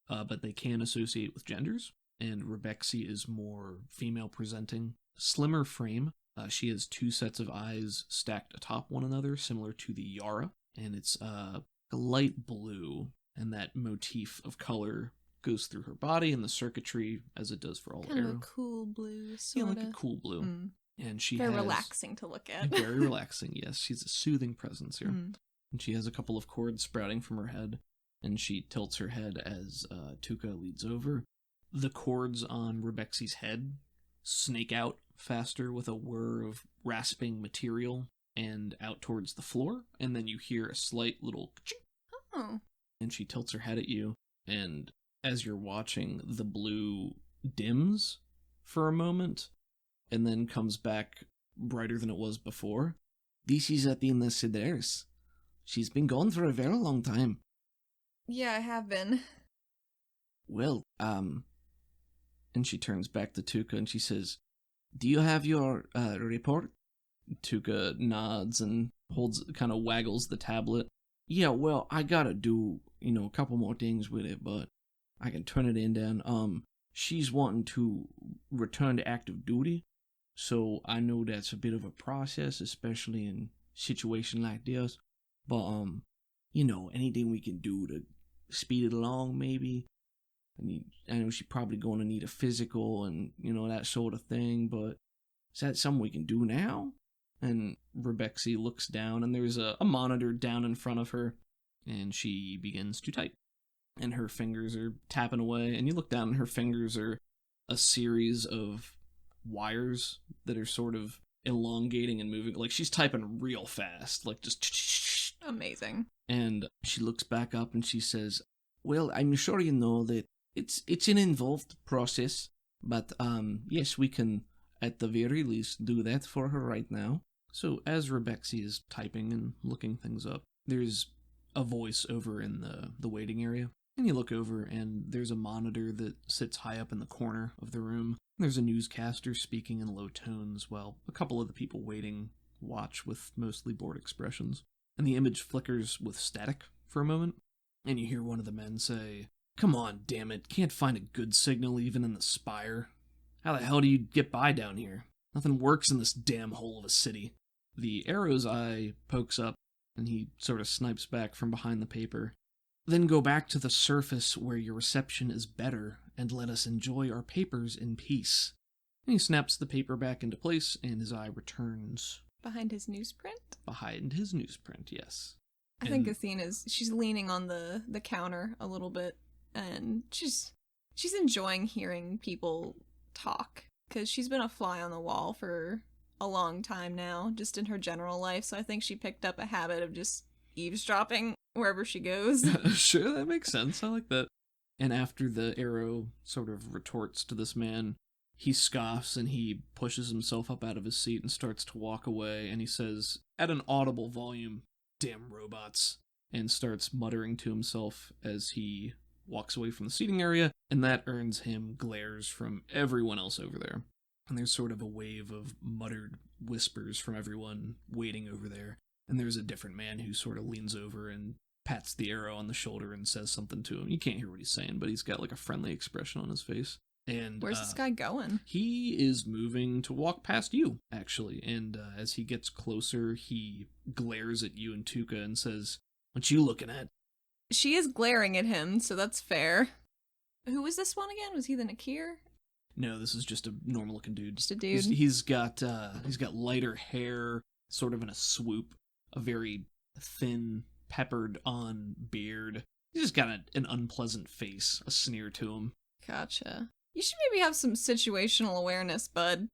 but they can associate with genders, and Rebexy is more female-presenting. Slimmer frame, she has two sets of eyes stacked atop one another, similar to the Yara, and it's a light blue, and that motif of color goes through her body and the circuitry, as it does for all kind Arrow. Kind of a cool blue, sort of. Yeah, like a cool blue. And she They're has... relaxing to look at. Very relaxing, yes. She's a soothing presence here. Mm. And she has a couple of cords sprouting from her head, and she tilts her head as Tuca leads over. The cords on Rebexi's head snake out faster with a whir of rasping material and out towards the floor, and then you hear a slight little ka-ching. Oh. And she tilts her head at you, and as you're watching, the blue dims for a moment, and then comes back brighter than it was before. This is Athena Sideris. She's been gone for a very long time. Yeah, I have been. Well, and she turns back to Tuca and she says, "Do you have your report?" Tuca nods and kind of waggles the tablet. "Yeah, well, I gotta do, a couple more things with it, but I can turn it in then. She's wanting to return to active duty, so I know that's a bit of a process, especially in a situation like this. But, anything we can do to speed it along, maybe. I know she's probably going to need a physical and, that sort of thing, but is that something we can do now?" And Rebexi looks down, and there's a monitor down in front of her, and she begins to type. And her fingers are tapping away, and you look down, and her fingers are a series of wires that are sort of elongating and moving. Like, she's typing real fast, like just... Amazing. And she looks back up, and she says, "Well, I'm sure you know that it's an involved process, but, yes, we can, at the very least, do that for her right now." So, as Rebexi is typing and looking things up, there's a voice over in the waiting area. And you look over, and there's a monitor that sits high up in the corner of the room. There's a newscaster speaking in low tones, while a couple of the people waiting watch with mostly bored expressions. And the image flickers with static for a moment, and you hear one of the men say, "Come on, damn it, can't find a good signal even in the spire. How the hell do you get by down here? Nothing works in this damn hole of a city." The arrow's eye pokes up, and he sort of snipes back from behind the paper. "Then go back to the surface where your reception is better, and let us enjoy our papers in peace." And he snaps the paper back into place, and his eye returns. Behind his newsprint? Behind his newsprint, yes. I think she's leaning on the counter a little bit, and she's enjoying hearing people talk, because she's been a fly on the wall for a long time now, just in her general life, so I think she picked up a habit of just eavesdropping wherever she goes. Sure, that makes sense. I like that. And after the arrow sort of retorts to this man, he scoffs and he pushes himself up out of his seat and starts to walk away, and he says, at an audible volume, "Damn robots," and starts muttering to himself as he walks away from the seating area, and that earns him glares from everyone else over there. And there's sort of a wave of muttered whispers from everyone waiting over there. And there's a different man who sort of leans over and pats the arrow on the shoulder and says something to him. You can't hear what he's saying, but he's got like a friendly expression on his face. And where's this guy going? He is moving to walk past you, actually. And as he gets closer, he glares at you and Tuca and says, "What you looking at?" She is glaring at him, so that's fair. Who was this one again? Was he the Nakir? No, this is just a normal-looking dude. Just a dude. He's got lighter hair, sort of in a swoop, a very thin, peppered-on beard. He's just got an unpleasant face, a sneer to him. Gotcha. You should maybe have some situational awareness, bud.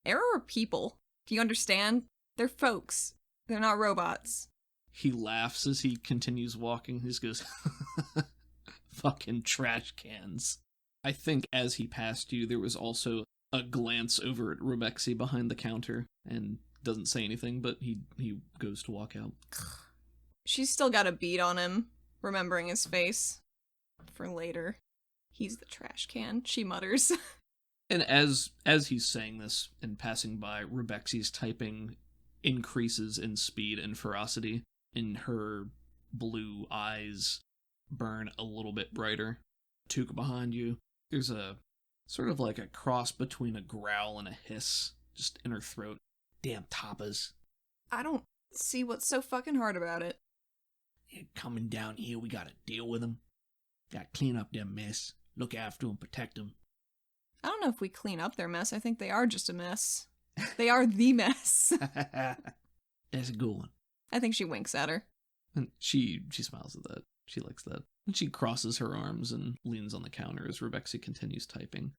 Arrow are people. Do you understand? They're folks. They're not robots. He laughs as he continues walking. He just goes, "Fucking trash cans." I think as he passed you, there was also a glance over at Rebexi behind the counter, and doesn't say anything, but he goes to walk out. She's still got a beat on him, remembering his face for later. He's the trash can, she mutters. And as he's saying this and passing by, Rebexi's typing increases in speed and ferocity, and her blue eyes burn a little bit brighter. Tuca behind you, there's a sort of like a cross between a growl and a hiss just in her throat. "Damn tapas." I don't see what's so fucking hard about it. "They're coming down here, we gotta deal with them. Gotta clean up their mess, look after them, protect them." I don't know if we clean up their mess. I think they are just a mess. They are the mess. That's a good one. I think she winks at her. And she smiles at that. She likes that. And she crosses her arms and leans on the counter as Rebexi continues typing.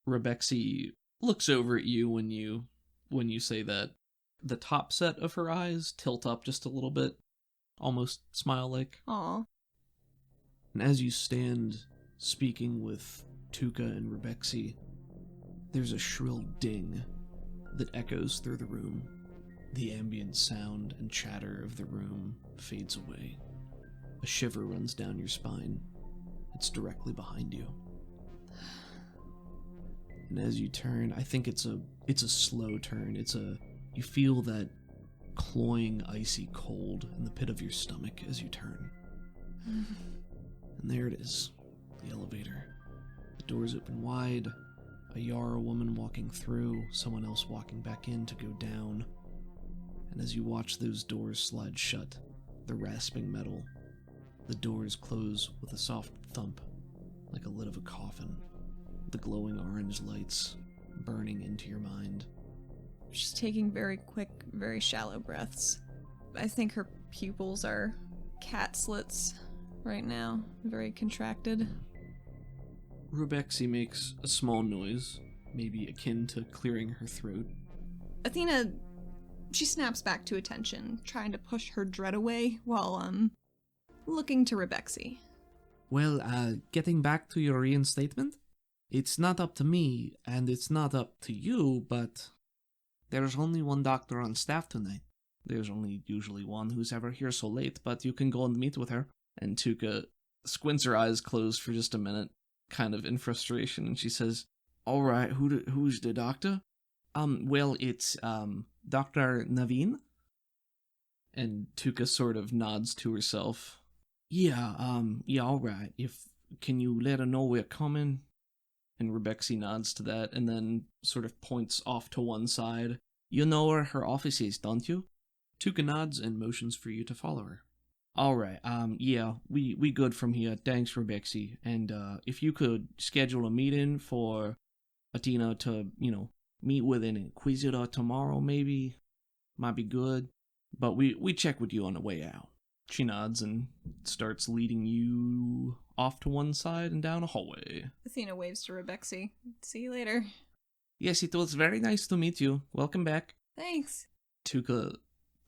Rebexi looks over at you when you say that. The top set of her eyes tilt up just a little bit, almost smile-like. Aw. And as you stand speaking with Tuka and Rebexi, there's a shrill ding that echoes through the room. The ambient sound and chatter of the room fades away. A shiver runs down your spine. It's directly behind you. And as you turn, I think it's a slow turn. You feel that cloying icy cold in the pit of your stomach as you turn. And there it is, the elevator. The doors open wide, a Yara woman walking through, someone else walking back in to go down. And as you watch those doors slide shut, the rasping metal, the doors close with a soft thump, like a lid of a coffin. The glowing orange lights burning into your mind. She's taking very quick, very shallow breaths. I think her pupils are cat slits right now, very contracted. Rebexi makes a small noise, maybe akin to clearing her throat. Athena, she snaps back to attention, trying to push her dread away while, looking to Rebexi. Well, getting back to your reinstatement, it's not up to me, and it's not up to you, but there's only one doctor on staff tonight. There's only usually one who's ever here so late, but you can go and meet with her. And Tuka squints her eyes closed for just a minute, kind of in frustration, and she says, "All right, who's the doctor?" Well, it's, Dr. Naveen? And Tuka sort of nods to herself. Yeah, all right. Can you let her know we're coming? And Rebexi nods to that, and then sort of points off to one side. You know where her office is, don't you? Tuka nods and motions for you to follow her. All right, yeah, we good from here. Thanks, Rebexi. And, if you could schedule a meeting for Athena to, meet with an Inquisitor tomorrow, maybe, might be good. But we check with you on the way out. She nods and starts leading you off to one side and down a hallway. Athena waves to Rebexi. See you later. Yes, it was very nice to meet you. Welcome back. Thanks. Tuka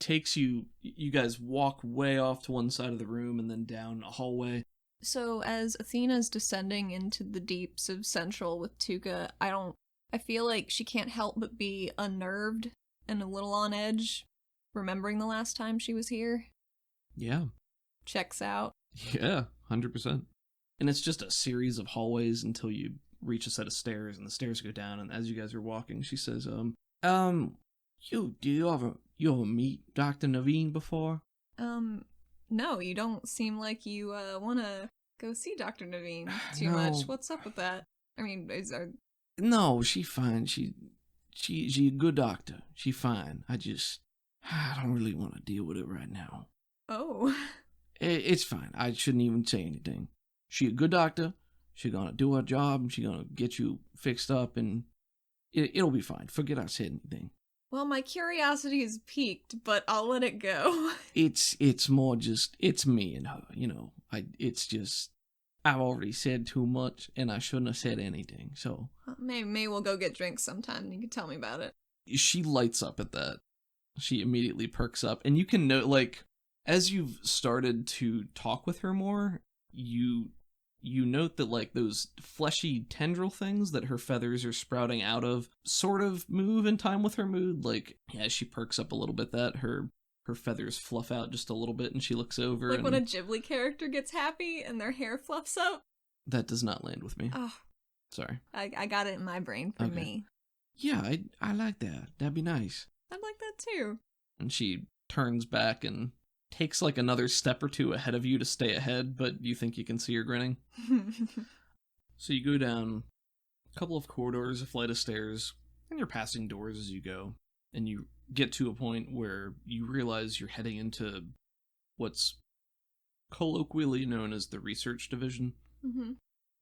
takes you guys walk way off to one side of the room and then down a hallway. So as Athena's descending into the deeps of Central with Tuka, I feel like she can't help but be unnerved and a little on edge, remembering the last time she was here. Yeah. Checks out. Yeah, 100%. And it's just a series of hallways until you reach a set of stairs, and the stairs go down, and as you guys are walking, she says, you ever meet Dr. Naveen before? No, you don't seem like you, wanna go see Dr. Naveen too No. much. What's up with that? I mean, No, she fine. She a good doctor. She fine. I don't really want to deal with it right now. Oh. It's fine. I shouldn't even say anything. She a good doctor. She gonna do her job, and she gonna get you fixed up, and it'll be fine. Forget I said anything. Well, my curiosity is piqued, but I'll let it go. It's more just, it's me and her, I've already said too much, and I shouldn't have said anything, so. Maybe we'll go get drinks sometime, and you can tell me about it. She lights up at that. She immediately perks up, and you can note, as you've started to talk with her more, you note that, those fleshy tendril things that her feathers are sprouting out of sort of move in time with her mood. As she perks up a little bit, that her feathers fluff out just a little bit, and she looks over. Like when a Ghibli character gets happy and their hair fluffs up? That does not land with me. Oh. Sorry. I got it in my brain for me. Yeah, I like that. That'd be nice. I'd like that too. And she turns back and takes another step or two ahead of you to stay ahead, but you think you can see her grinning. So you go down a couple of corridors, a flight of stairs, and you're passing doors as you go, and you get to a point where you realize you're heading into what's colloquially known as the research division. Mm-hmm.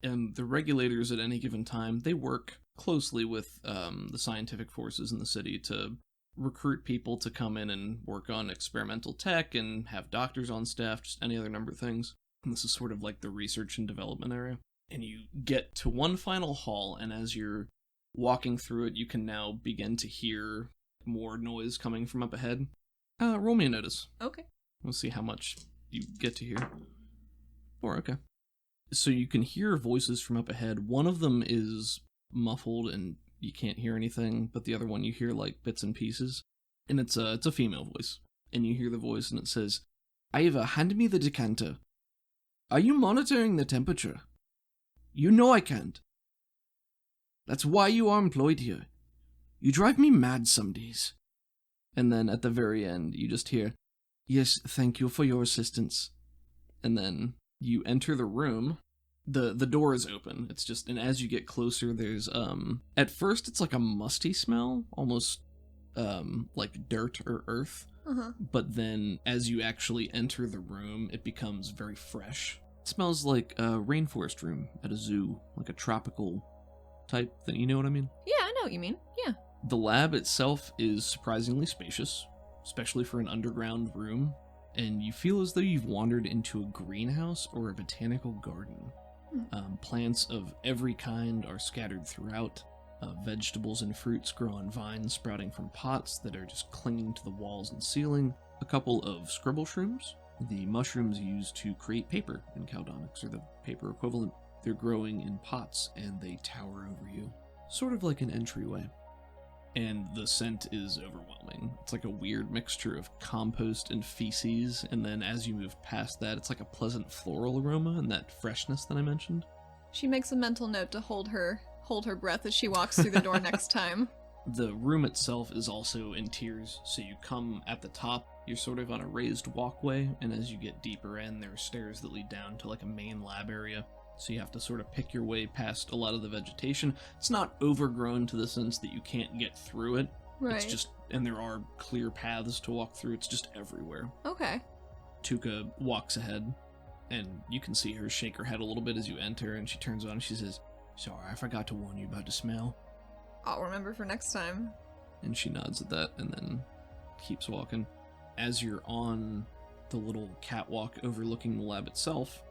And the regulators at any given time, they work closely with the scientific forces in the city to recruit people to come in and work on experimental tech and have doctors on staff, just any other number of things. And this is sort of like the research and development area. And you get to one final hall, and as you're walking through it, you can now begin to hear more noise coming from up ahead. Roll me a notice. Okay. We'll see how much you get to hear. 4, okay. So you can hear voices from up ahead. One of them is muffled and you can't hear anything, but the other one you hear like bits and pieces. And it's a female voice. And you hear the voice and it says, "Ivor, hand me the decanter. Are you monitoring the temperature? You know I can't. That's why you are employed here. You drive me mad some days." And then at the very end, you just hear, "Yes, thank you for your assistance." And then you enter the room. The door is open. It's just, and as you get closer, there's, at first it's like a musty smell, almost, like dirt or earth. Uh-huh. But then as you actually enter the room, it becomes very fresh. It smells like a rainforest room at a zoo, like a tropical type thing, you know what I mean? Yeah, I know what you mean. Yeah. The lab itself is surprisingly spacious, especially for an underground room, and you feel as though you've wandered into a greenhouse or a botanical garden. Plants of every kind are scattered throughout. Vegetables and fruits grow on vines sprouting from pots that are just clinging to the walls and ceiling. A couple of scribble shrooms, the mushrooms used to create paper in Caldonics, or the paper equivalent. They're growing in pots and they tower over you, sort of like an entryway. And the scent is overwhelming. It's like a weird mixture of compost and feces, and then as you move past that, it's like a pleasant floral aroma and that freshness that I mentioned. She makes a mental note to hold her breath as she walks through the door next time. The room itself is also in tiers, so you come at the top, you're sort of on a raised walkway, and as you get deeper in, there are stairs that lead down to like a main lab area. So you have to sort of pick your way past a lot of the vegetation. It's not overgrown to the sense that you can't get through it. Right. It's just, and there are clear paths to walk through. It's just everywhere. Okay. Tuka walks ahead, and you can see her shake her head a little bit as you enter, and she turns on and she says, "Sorry, I forgot to warn you about the smell." I'll remember for next time. And she nods at that and then keeps walking. As you're on the little catwalk overlooking the lab itself,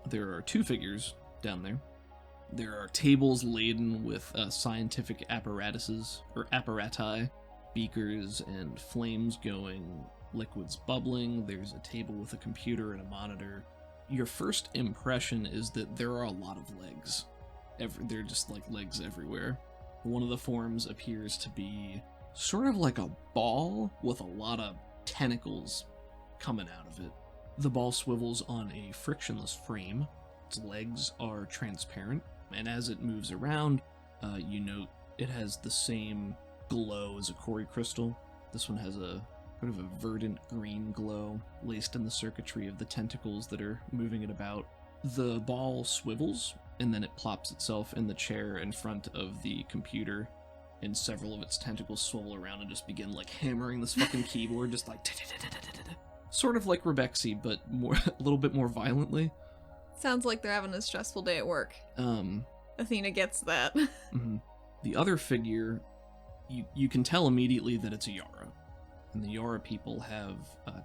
there are 2 figures down there. There are tables laden with scientific apparatuses, or apparati, beakers and flames going, liquids bubbling. There's a table with a computer and a monitor. Your first impression is that there are a lot of legs. They're just like legs everywhere. One of the forms appears to be sort of like a ball with a lot of tentacles coming out of it. The ball swivels on a frictionless frame. Its legs are transparent, and as it moves around, you note it has the same glow as a Cori crystal. This one has a sort of a verdant green glow laced in the circuitry of the tentacles that are moving it about. The ball swivels, and then it plops itself in the chair in front of the computer, and several of its tentacles swivel around and just begin like hammering this fucking keyboard, just like sort of like Rebexy, but more a little bit more violently. Sounds like they're having a stressful day at work. Athena gets that. Mm-hmm. The other figure, you can tell immediately that it's a Yara. And the Yara people have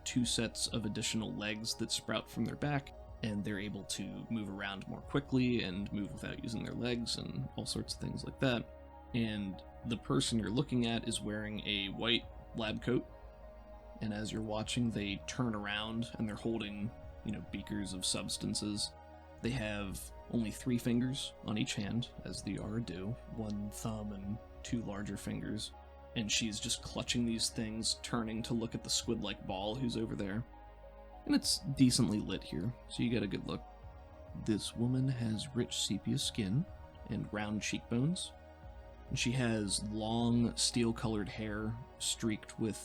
2 sets of additional legs that sprout from their back, and they're able to move around more quickly and move without using their legs and all sorts of things like that. And the person you're looking at is wearing a white lab coat, and as you're watching, they turn around and they're holding, beakers of substances. They have only 3 fingers on each hand, as the Yara do, 1 thumb and 2 larger fingers, and she's just clutching these things, turning to look at the squid-like ball who's over there. And it's decently lit here, so you get a good look. This woman has rich sepia skin and round cheekbones, and she has long, steel-colored hair streaked with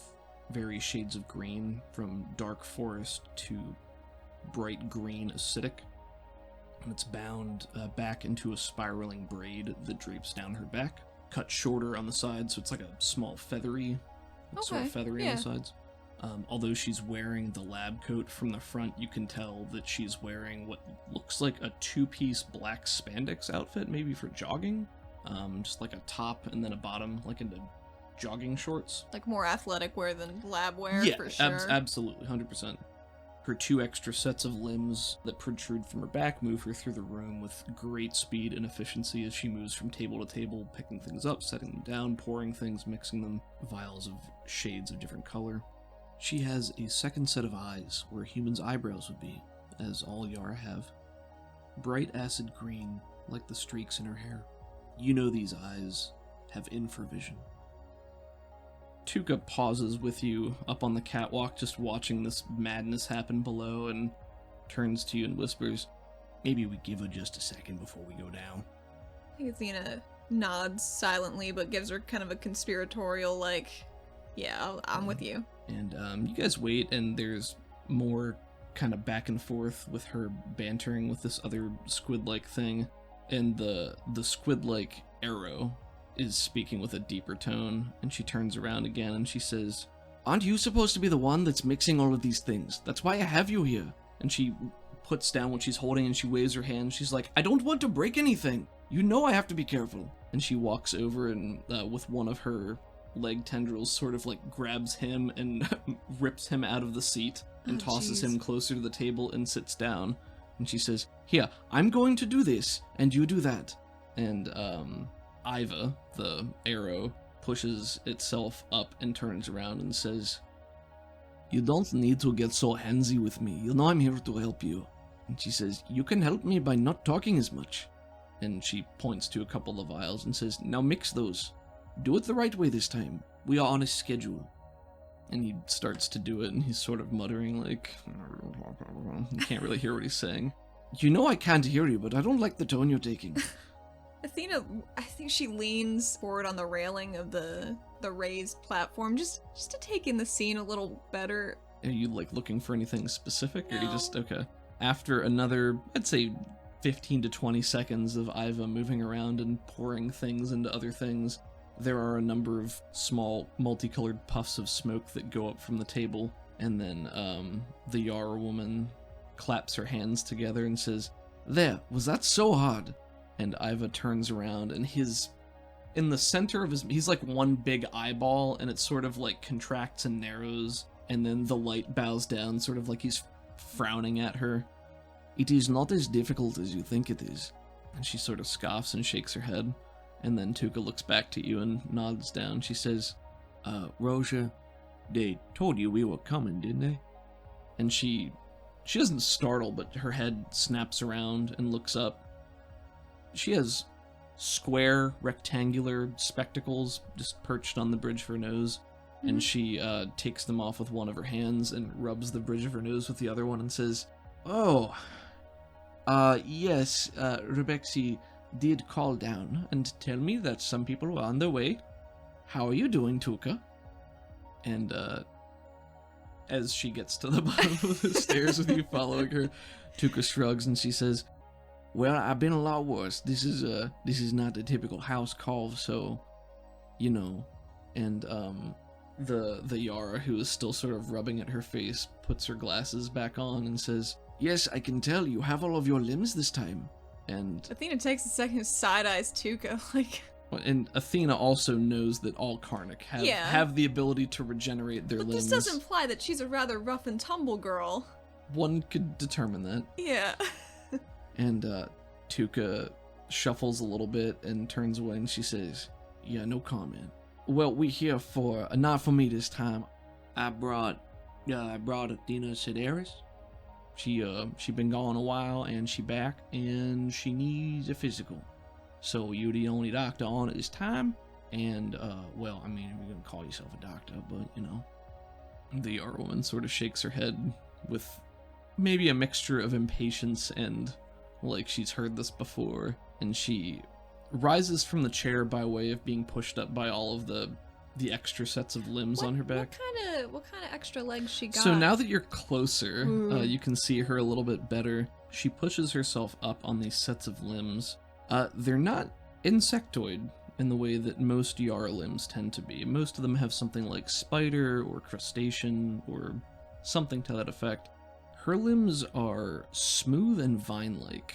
various shades of green, from dark forest to bright green acidic, and it's bound back into a spiraling braid that drapes down her back, cut shorter on the sides, so it's like a small feathery, sort of feathery on the sides. Although she's wearing the lab coat from the front, you can tell that she's wearing what looks like a two-piece black spandex outfit, maybe for jogging. Just like a top and then a bottom, like into jogging shorts. Like more athletic wear than lab wear, Yeah, for sure. absolutely, 100%. Her two extra sets of limbs that protrude from her back move her through the room with great speed and efficiency as she moves from table to table, picking things up, setting them down, pouring things, mixing them, vials of shades of different color. She has a second set of eyes where a human's eyebrows would be, as all Yara have. Bright acid green, like the streaks in her hair. You know these eyes have infravision. Tuka pauses with you up on the catwalk, just watching this madness happen below, and turns to you and whispers, "Maybe we give her just a second before we go down." I think Athena nods silently, but gives her kind of a conspiratorial, like, yeah, I'm with you. And you guys wait, and there's more kind of back and forth with her bantering with this other squid-like thing, and the squid-like arrow is speaking with a deeper tone, and she turns around again and she says, "Aren't you supposed to be the one that's mixing all of these things? That's why I have you here." And she puts down what she's holding and she waves her hand. She's like, "I don't want to break anything. You know I have to be careful." And she walks over and with one of her leg tendrils sort of like grabs him and rips him out of the seat and tosses him closer to the table and sits down. And she says, "Here, I'm going to do this and you do that." And Iva, the arrow, pushes itself up and turns around and says, "You don't need to get so handsy with me. You know I'm here to help you." And she says, "You can help me by not talking as much." And she points to a couple of vials and says, "Now mix those. Do it the right way this time. We are on a schedule." And he starts to do it, and he's sort of muttering like, you can't really hear what he's saying. "You know I can't hear you, but I don't like the tone you're taking." Athena, I think she leans forward on the railing of the raised platform, just to take in the scene a little better. Are you like looking for anything specific, or No. you just okay? After another, I'd say 15 to 20 seconds of Iva moving around and pouring things into other things, there are a number of small multicolored puffs of smoke that go up from the table, and then the Yara woman claps her hands together and says, "There, was that so hard?" And Iva turns around, and in the center of he's like one big eyeball, and it sort of like contracts and narrows, and then the light bows down, sort of like he's frowning at her. "It is not as difficult as you think it is." And she sort of scoffs and shakes her head, and then Tuka looks back to you and nods down. She says, "Roja, they told you we were coming, didn't they?" And she doesn't startle, but her head snaps around and looks up. She has square, rectangular spectacles just perched on the bridge of her nose, and she takes them off with one of her hands and rubs the bridge of her nose with the other one and says, "Oh, yes, Rebexi did call down and tell me that some people were on their way. How are you doing, Tuka?" And as she gets to the bottom of the stairs with you following her, Tuka shrugs and she says, "Well, I've been a lot worse. This is not a typical house call, so, you know." And the Yara, who is still sort of rubbing at her face, puts her glasses back on and says, "Yes, I can tell you have all of your limbs this time." And Athena takes a second to side-eyes Tuka, like... And Athena also knows that all Karnak have the ability to regenerate their limbs. This does imply that she's a rather rough and tumble girl. One could determine that. Yeah. And Tuka shuffles a little bit and turns away and she says, "Yeah, no comment. Well, we here for, not for me this time. I brought Athena Sedaris. She been gone a while and she back and she needs a physical. So you're the only doctor on at this time. And, well, I mean, you're gonna call yourself a doctor, but, you know." The Yara woman sort of shakes her head with maybe a mixture of impatience and like she's heard this before, and she rises from the chair by way of being pushed up by all of the extra sets of limbs on her back. What kind of extra legs she got? So now that you're closer, you can see her a little bit better. She pushes herself up on these sets of limbs. They're not insectoid in the way that most Yara limbs tend to be. Most of them have something like spider or crustacean or something to that effect. Her limbs are smooth and vine-like.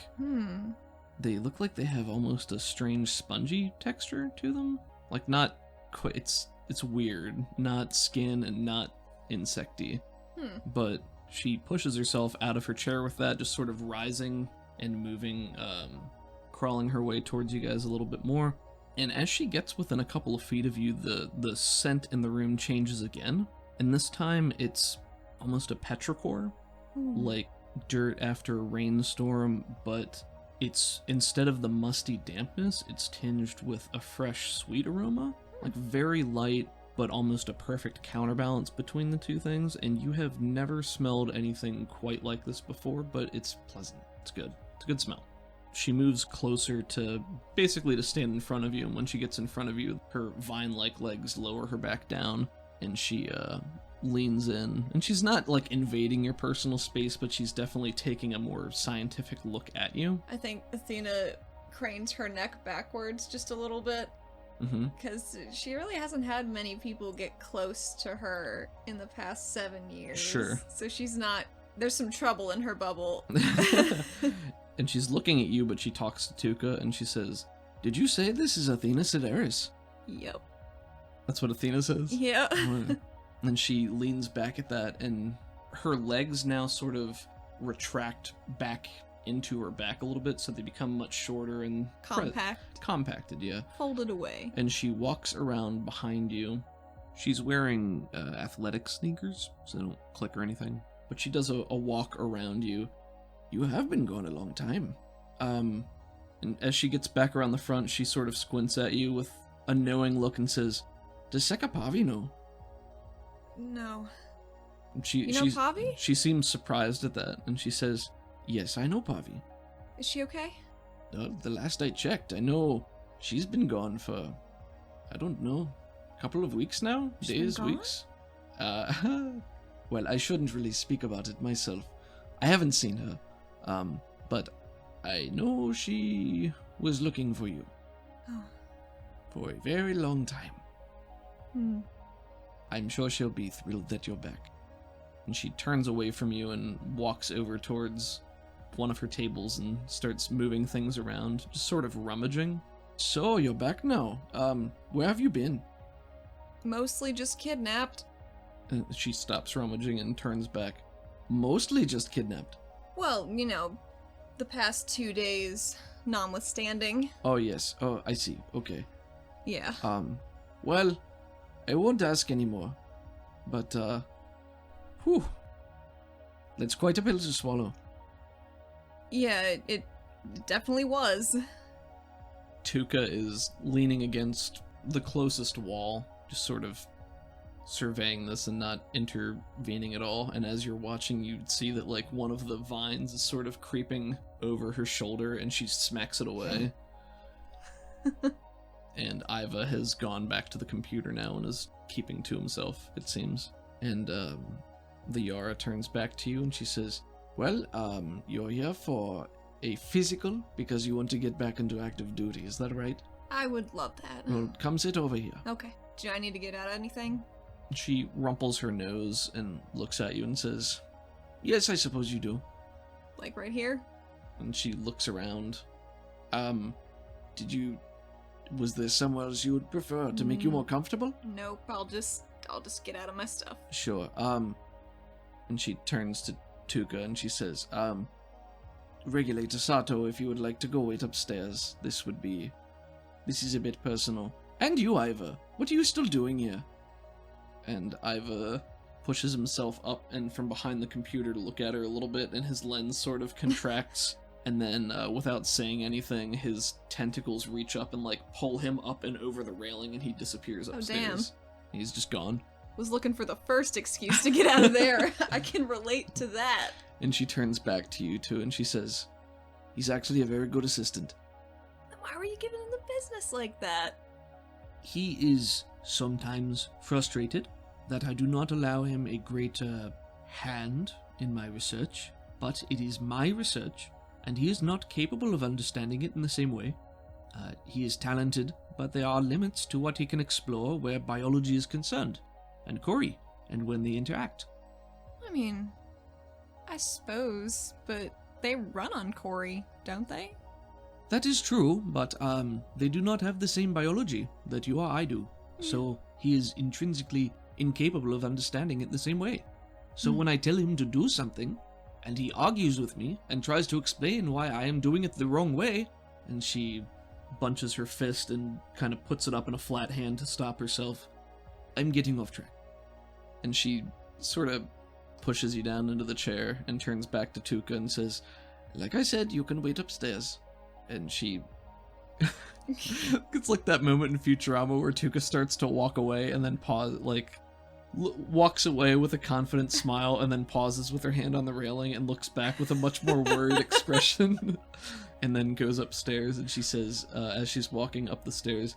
They look like they have almost a strange spongy texture to them. Like not quite, it's weird. Not skin and not insecty. But she pushes herself out of her chair with that, just sort of rising and moving, crawling her way towards you guys a little bit more. And as she gets within a couple of feet of you, the scent in the room changes again. And this time it's almost a petrichor, like dirt after a rainstorm, but it's, instead of the musty dampness, it's tinged with a fresh sweet aroma, like very light, but almost a perfect counterbalance between the two things. And you have never smelled anything quite like this before, but it's pleasant. It's good. It's a good smell. She moves closer to stand in front of you, and when she gets in front of you, her vine-like legs lower her back down, and she leans in. And she's not like invading your personal space, but she's definitely taking a more scientific look at you. I think Athena cranes her neck backwards just a little bit, because she really hasn't had many people get close to her in the past 7 years. Sure. So she's not, there's some trouble in her bubble. And she's looking at you, but she talks to Tuca, and she says, "Did you say this is Athena Sedaris?" Yep. That's what Athena says? Yeah. And she leans back at that, and her legs now sort of retract back into her back a little bit, so they become much shorter and compacted, yeah. Folded away. And she walks around behind you. She's wearing athletic sneakers, so they don't click or anything. But she does a walk around you. "You have been gone a long time." And as she gets back around the front, she sort of squints at you with a knowing look and says, "Does Sekapavi know?" No. And You know Pavi? She seems surprised at that, and she says, "Yes, I know Pavi. Is she okay? The last I checked, I know she's been gone for, I don't know, a couple of weeks now? She's been gone? Weeks? Well, I shouldn't really speak about it myself. I haven't seen her. But I know she was looking for you. Oh. For a very long time. I'm sure she'll be thrilled that you're back." And she turns away from you and walks over towards one of her tables and starts moving things around, just sort of rummaging. "So, you're back now. Where have you been?" Mostly just kidnapped. And she stops rummaging and turns back. "Mostly just kidnapped?" Well, you know, the past 2 days, notwithstanding. Oh, yes. Oh, I see. Okay. Yeah. Well, I won't ask anymore. But, whew. That's quite a pill to swallow. Yeah, it definitely was. Tuca is leaning against the closest wall, just sort of surveying this and not intervening at all. And as you're watching, you see that like one of the vines is sort of creeping over her shoulder, and she smacks it away. And Iva has gone back to the computer now and is keeping to himself, it seems. And the Yara turns back to you and she says, "Well, you're here for a physical because you want to get back into active duty, is that right?" I would love that. Well, come sit over here. Okay. Do I need to get out anything? She rumples her nose and looks at you and says, "Yes, I suppose you do." Like right here? And she looks around. Was there somewhere else you would prefer to make you more comfortable? Nope, I'll just get out of my stuff. Sure. And she turns to Tuca and she says, "Regulator Sato, if you would like to go wait upstairs, this is a bit personal. And you, Iva, what are you still doing here?" And Iva pushes himself up and from behind the computer to look at her a little bit, and his lens sort of contracts. And then, without saying anything, his tentacles reach up and, like, pull him up and over the railing, and he disappears upstairs. Oh, damn. He's just gone. Was looking for the first excuse to get out of there. I can relate to that. And she turns back to you, too, and she says, "He's actually a very good assistant." Then why were you giving him the business like that? He is sometimes frustrated that I do not allow him a greater hand in my research, but it is my research, and he is not capable of understanding it in the same way. He is talented, but there are limits to what he can explore where biology is concerned, and Corey, and when they interact. I mean, I suppose, but they run on Corey, don't they? That is true, but they do not have the same biology that you or I do, so he is intrinsically incapable of understanding it the same way. So when I tell him to do something, and he argues with me and tries to explain why I am doing it the wrong way, and she bunches her fist and kind of puts it up in a flat hand to stop herself, I'm getting off track. And she sort of pushes you down into the chair and turns back to Tuca and says, like I said, you can wait upstairs. And she... It's like that moment in Futurama where Tuca starts to walk away and then walks away with a confident smile and then pauses with her hand on the railing and looks back with a much more worried expression and then goes upstairs. And she says, as she's walking up the stairs,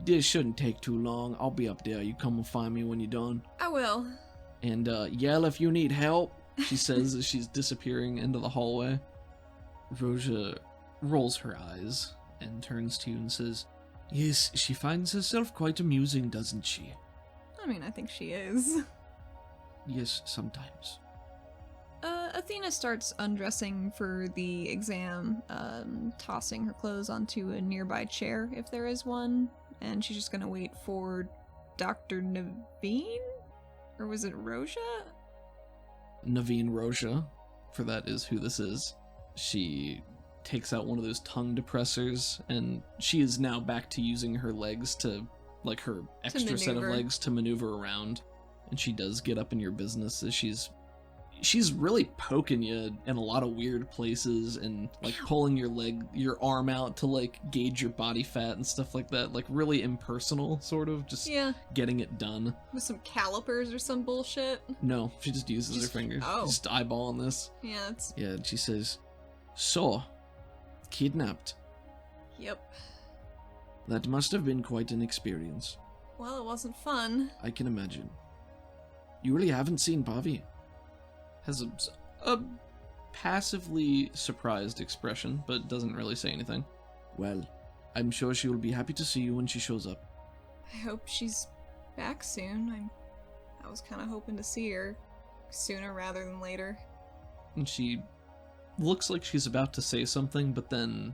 this shouldn't take too long. I'll be up there. You come and find me when you're done. I will. And yell if you need help, she says as she's disappearing into the hallway. Roja rolls her eyes and turns to you and says, yes, she finds herself quite amusing, doesn't she? I mean, I think she is. Yes, sometimes. Athena starts undressing for the exam, tossing her clothes onto a nearby chair, if there is one, and she's just gonna wait for Dr. Naveen? Or was it Roja? Naveen Roja, for that is who this is. She takes out one of those tongue depressors, and she is now back to using her legs to, like her extra set of legs to maneuver around. And she does get up in your business as she's really poking you in a lot of weird places and like pulling your arm out to like gauge your body fat and stuff like that. Like really impersonal, sort of, just getting it done. With some calipers or some bullshit? No, she just uses her fingers. Oh. Just eyeballing this. Yeah, it's... Yeah, and she says, so, kidnapped. Yep. That must have been quite an experience. Well, it wasn't fun. I can imagine. You really haven't seen Pavi? Has a passively surprised expression, but doesn't really say anything. Well, I'm sure she will be happy to see you when she shows up. I hope she's back soon. I was kind of hoping to see her sooner rather than later. And she looks like she's about to say something, but then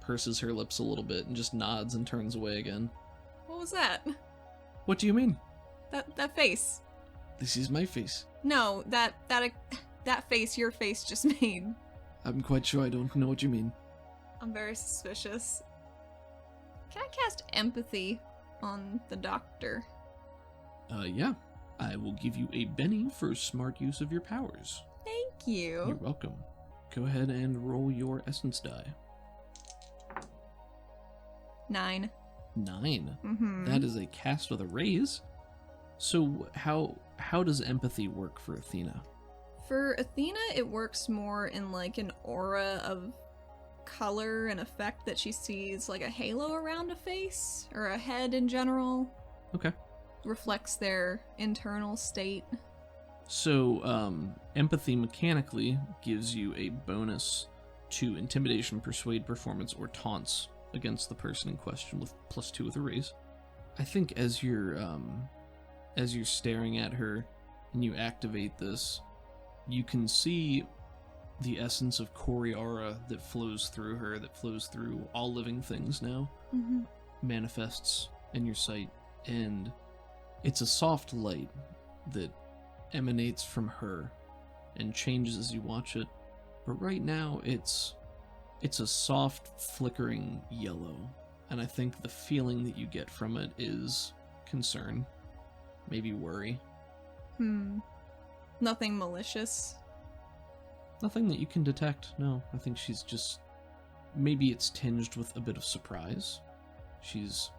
purses her lips a little bit and just nods and turns away again. What was that? What do you mean? That face. This is my face. No, that face your face just made. I'm quite sure I don't know what you mean. I'm very suspicious. Can I cast empathy on the doctor? Yeah. I will give you a Benny for smart use of your powers. Thank you. You're welcome. Go ahead and roll your essence die. 9. 9? Mm-hmm. That is a cast with a raise. So how does empathy work for Athena? For Athena, it works more in like an aura of color and effect that she sees, like a halo around a face or a head in general. Okay. Reflects their internal state. So, empathy mechanically gives you a bonus to intimidation, persuade, performance, or taunts against the person in question with +2 with a raise. I think as you're staring at her and you activate this, you can see the essence of Coriara that flows through her, that flows through all living things now, manifests in your sight, and it's a soft light that emanates from her and changes as you watch it. But right now it's a soft flickering yellow, and I think the feeling that you get from it is concern, maybe worry. Nothing malicious. Nothing that you can detect, no. I think she's just... Maybe it's tinged with a bit of surprise. She's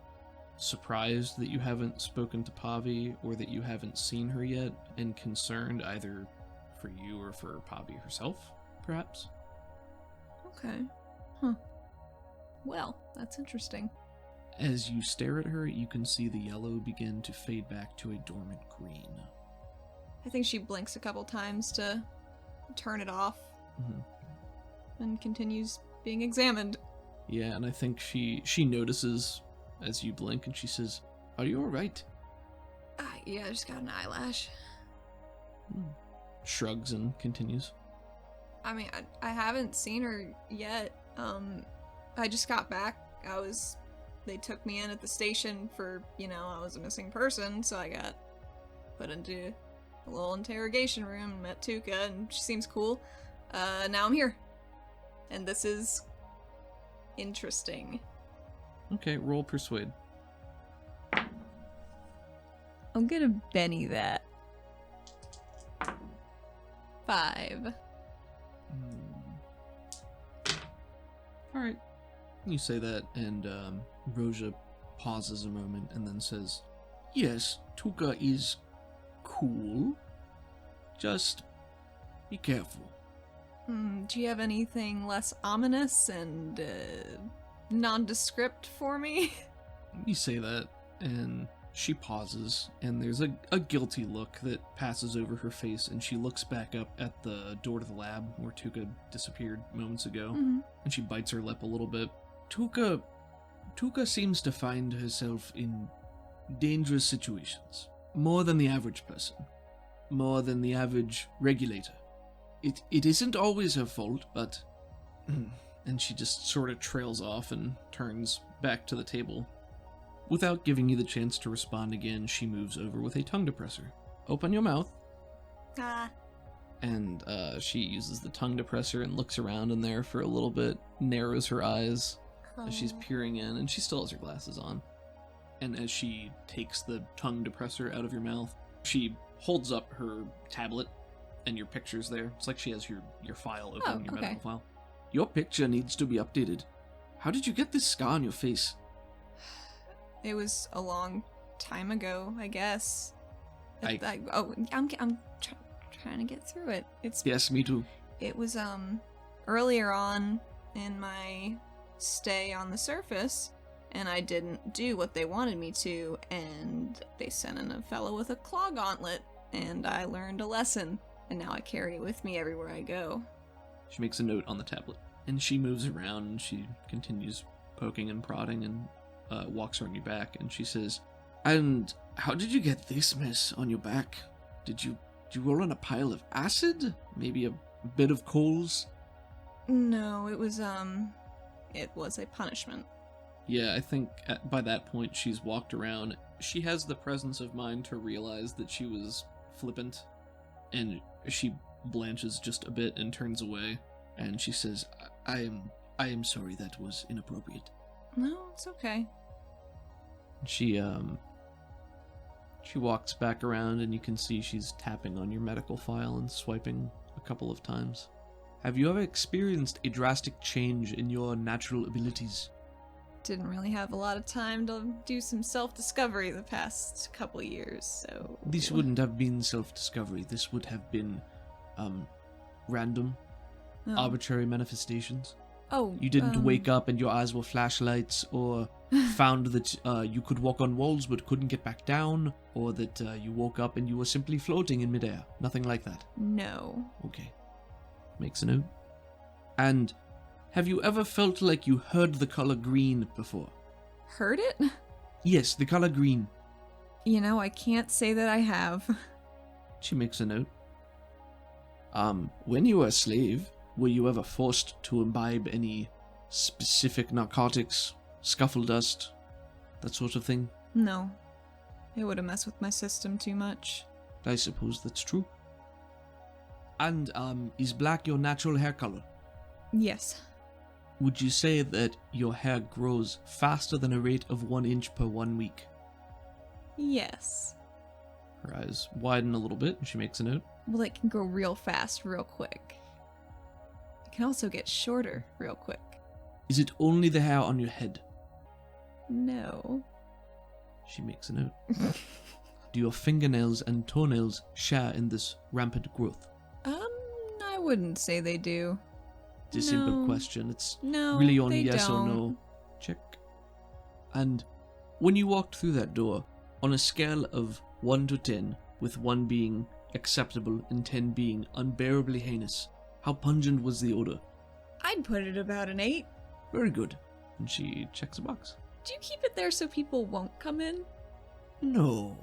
surprised that you haven't spoken to Pavi, or that you haven't seen her yet, and concerned either for you or for Pavi herself, perhaps. Okay. Well, that's interesting. As you stare at her, you can see the yellow begin to fade back to a dormant green. I think she blinks a couple times to turn it off and continues being examined. Yeah, and I think she notices as you blink, and she says, "Are you all right?" Yeah, I just got an eyelash. Shrugs and continues. I mean, I haven't seen her yet. I just got back. They took me in at the station for, I was a missing person, so I got put into a little interrogation room and met Tuka, and she seems cool. Now I'm here. And this is interesting. Okay, roll persuade. I'm gonna Benny that. 5. Alright. You say that, and Roja pauses a moment and then says, "Yes, Tuka is cool. Just be careful." Do you have anything less ominous and nondescript for me? You say that, and she pauses, and there's a guilty look that passes over her face, and she looks back up at the door to the lab where Tuka disappeared moments ago, and she bites her lip a little bit. Tuka seems to find herself in dangerous situations. More than the average person. More than the average regulator. It isn't always her fault, but... And she just sort of trails off and turns back to the table. Without giving you the chance to respond again, she moves over with a tongue depressor. Open your mouth. And she uses the tongue depressor and looks around in there for a little bit, narrows her eyes as she's peering in, and she still has her glasses on. And as she takes the tongue depressor out of your mouth, she holds up her tablet and your picture's there. It's like she has your file open, your medical file. Your picture needs to be updated. How did you get this scar on your face? It was a long time ago, I guess. I'm trying to get through it. Yes, me too. It was earlier on in my stay on the surface, and I didn't do what they wanted me to, and they sent in a fellow with a claw gauntlet, and I learned a lesson, and now I carry it with me everywhere I go. She makes a note on the tablet, and she moves around, and she continues poking and prodding, and walks around your back, and she says, "And how did you get this mess on your back? Did you roll on a pile of acid? Maybe a bit of coals?" No, it was a punishment. Yeah, I think by that point she's walked around. She has the presence of mind to realize that she was flippant, and she blanches just a bit and turns away, and she says, I am sorry, that was inappropriate." No, it's okay. She walks back around, and you can see she's tapping on your medical file and swiping a couple of times. "Have you ever experienced a drastic change in your natural abilities?" Didn't really have a lot of time to do some self-discovery the past couple years, so... This wouldn't have been self-discovery. This would have been, random, arbitrary manifestations. Oh, You didn't wake up and your eyes were flashlights, or found that you could walk on walls but couldn't get back down, or that you woke up and you were simply floating in midair. Nothing like that. No. Okay. Makes a note. And have you ever felt like you heard the color green before? Heard it? Yes, the color green. I can't say that I have. She makes a note. When you were a slave, were you ever forced to imbibe any specific narcotics, scuffle dust, that sort of thing? No. It would have messed with my system too much. I suppose that's true. And, is black your natural hair color? Yes. Would you say that your hair grows faster than a rate of 1 inch per 1 week? Yes. Her eyes widen a little bit, and she makes a note. Well, it can grow real fast, real quick. It can also get shorter real quick. Is it only the hair on your head? No. She makes a note. Do your fingernails and toenails share in this rampant growth? I wouldn't say they do. It's a simple question. It's No, really only they yes don't. or no. Check. And when you walked through that door, on a scale of 1 to 10, with 1 being acceptable and 10 being unbearably heinous, how pungent was the odor? I'd put it about an 8. Very good. And she checks a box. Do you keep it there so people won't come in? No,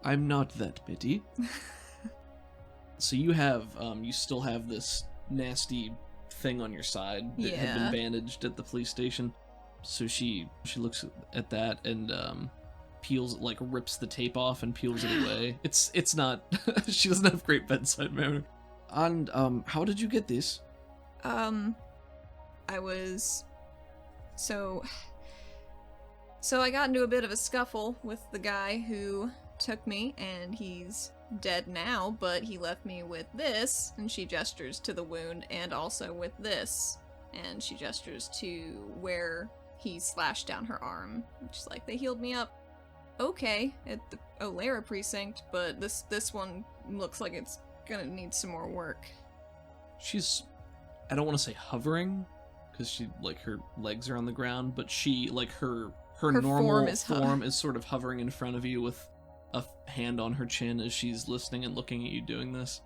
I'm not that petty. So you still have this nasty thing on your side that had been bandaged at the police station. So she looks at that and peels, like rips the tape off and peels it away. It's not. She doesn't have great bedside manner. And how did you get this? I was so I got into a bit of a scuffle with the guy who took me, and he's dead now, but he left me with this, and she gestures to the wound, and also with this, and she gestures to where he slashed down her arm. She's like, they healed me up okay at the Olara precinct, but this one looks like it's gonna need some more work. She's, I don't want to say hovering, because she, like, her legs are on the ground, but she, like, her normal form is sort of hovering in front of you with a hand on her chin as she's listening and looking at you doing this.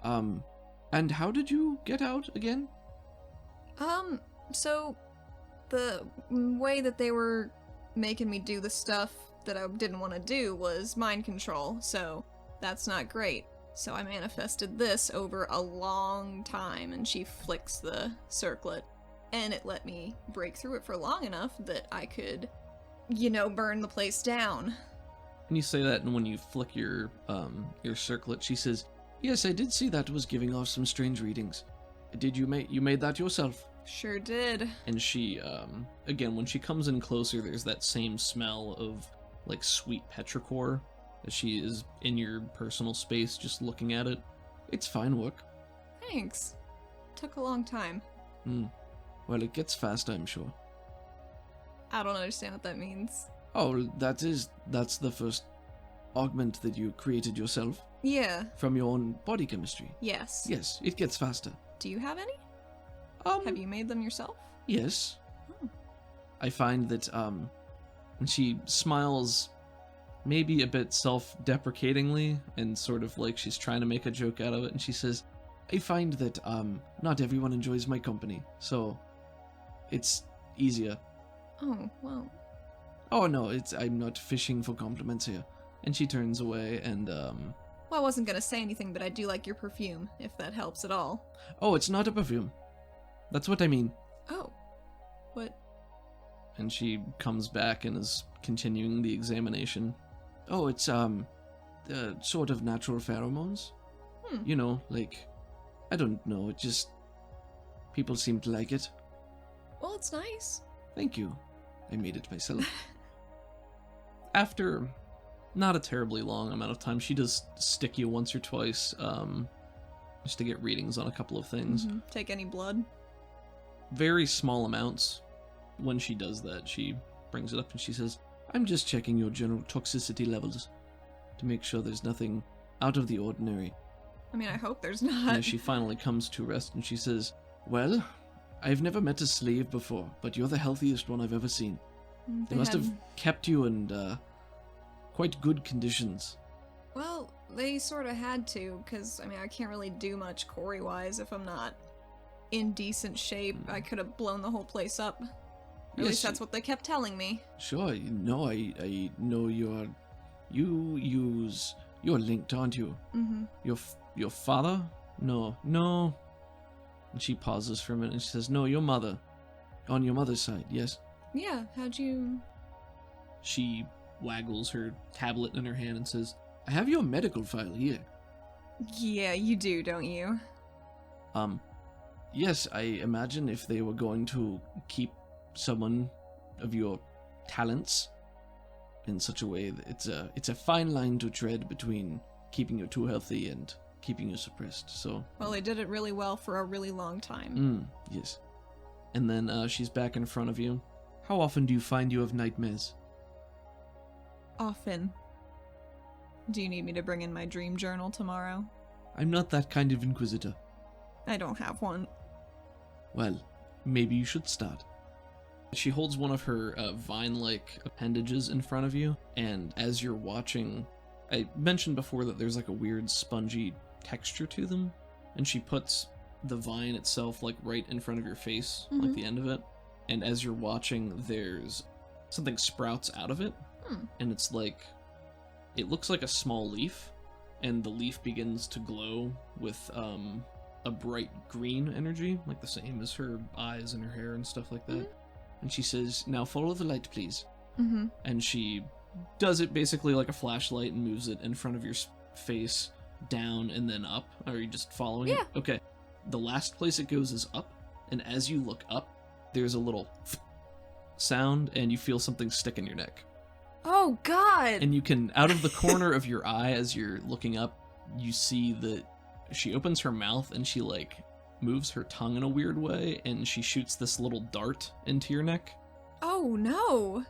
And how did you get out again? So the way that they were making me do the stuff that I didn't want to do was mind control, so that's not great. So I manifested this over a long time, and she flicks the circlet, and it let me break through it for long enough that I could, burn the place down. And you say that, and when you flick your circlet, she says, "Yes, I did see that was giving off some strange readings. Did you made that yourself?" Sure did. And she, again, when she comes in closer, there's that same smell of, like, sweet petrichor, as she is in your personal space just looking at it. It's fine work. Thanks. Took a long time. Well, it gets faster, I'm sure. I don't understand what that means. Oh, that's the first augment that you created yourself? Yeah. From your own body chemistry? Yes. Yes, it gets faster. Do you have any? Have you made them yourself? Yes. Oh. I find that, and she smiles maybe a bit self-deprecatingly, and sort of like she's trying to make a joke out of it, and she says, I find that, not everyone enjoys my company, so it's easier. Oh, well. Oh, no, I'm not fishing for compliments here. And she turns away, and, Well, I wasn't gonna say anything, but I do like your perfume, if that helps at all. Oh, it's not a perfume. That's what I mean. Oh. What? And she comes back and is continuing the examination. Oh, it's, sort of natural pheromones. You know, like, I don't know, it just, people seem to like it. Well, it's nice. Thank you. I made it myself. After not a terribly long amount of time, she does stick you once or twice, just to get readings on a couple of things. Mm-hmm. Take any blood? Very small amounts. When she does that, she brings it up and she says, I'm just checking your general toxicity levels to make sure there's nothing out of the ordinary. I mean, I hope there's not. And she finally comes to rest and she says, well, I've never met a slave before, but you're the healthiest one I've ever seen. They must have kept you in quite good conditions. Well, they sort of had to, because, I mean, I can't really do much Corey-wise if I'm not in decent shape. I could have blown the whole place up. At least that's what they kept telling me. Sure, no, I know you're linked, aren't you? Mm-hmm. Your father? No. And she pauses for a minute and she says, no, your mother. On your mother's side, yes? Yeah, how'd you... She waggles her tablet in her hand and says, I have your medical file here. Yeah, you do, don't you? Yes, I imagine if they were going to keep someone of your talents in such a way that it's a fine line to tread between keeping you too healthy and keeping you suppressed, so... Well, they did it really well for a really long time. Yes. And then she's back in front of you. How often do you find you have nightmares? Often. Do you need me to bring in my dream journal tomorrow? I'm not that kind of inquisitor. I don't have one. Well, maybe you should start. She holds one of her vine-like appendages in front of you, and as you're watching, I mentioned before that there's like a weird spongy texture to them, and she puts the vine itself like right in front of your face, like the end of it, and as you're watching, there's something sprouts out of it, and it's like, it looks like a small leaf, and the leaf begins to glow with a bright green energy, like the same as her eyes and her hair and stuff like that. And she says, "Now follow the light, please." And she does it basically like a flashlight and moves it in front of your face, down and then up. Are you just following it? Okay. The last place it goes is up, and as you look up, there's a little sound, and you feel something stick in your neck. Oh, God! And you can, out of the corner of your eye as you're looking up, you see that she opens her mouth and she, like, moves her tongue in a weird way, and she shoots this little dart into your neck. Oh, no!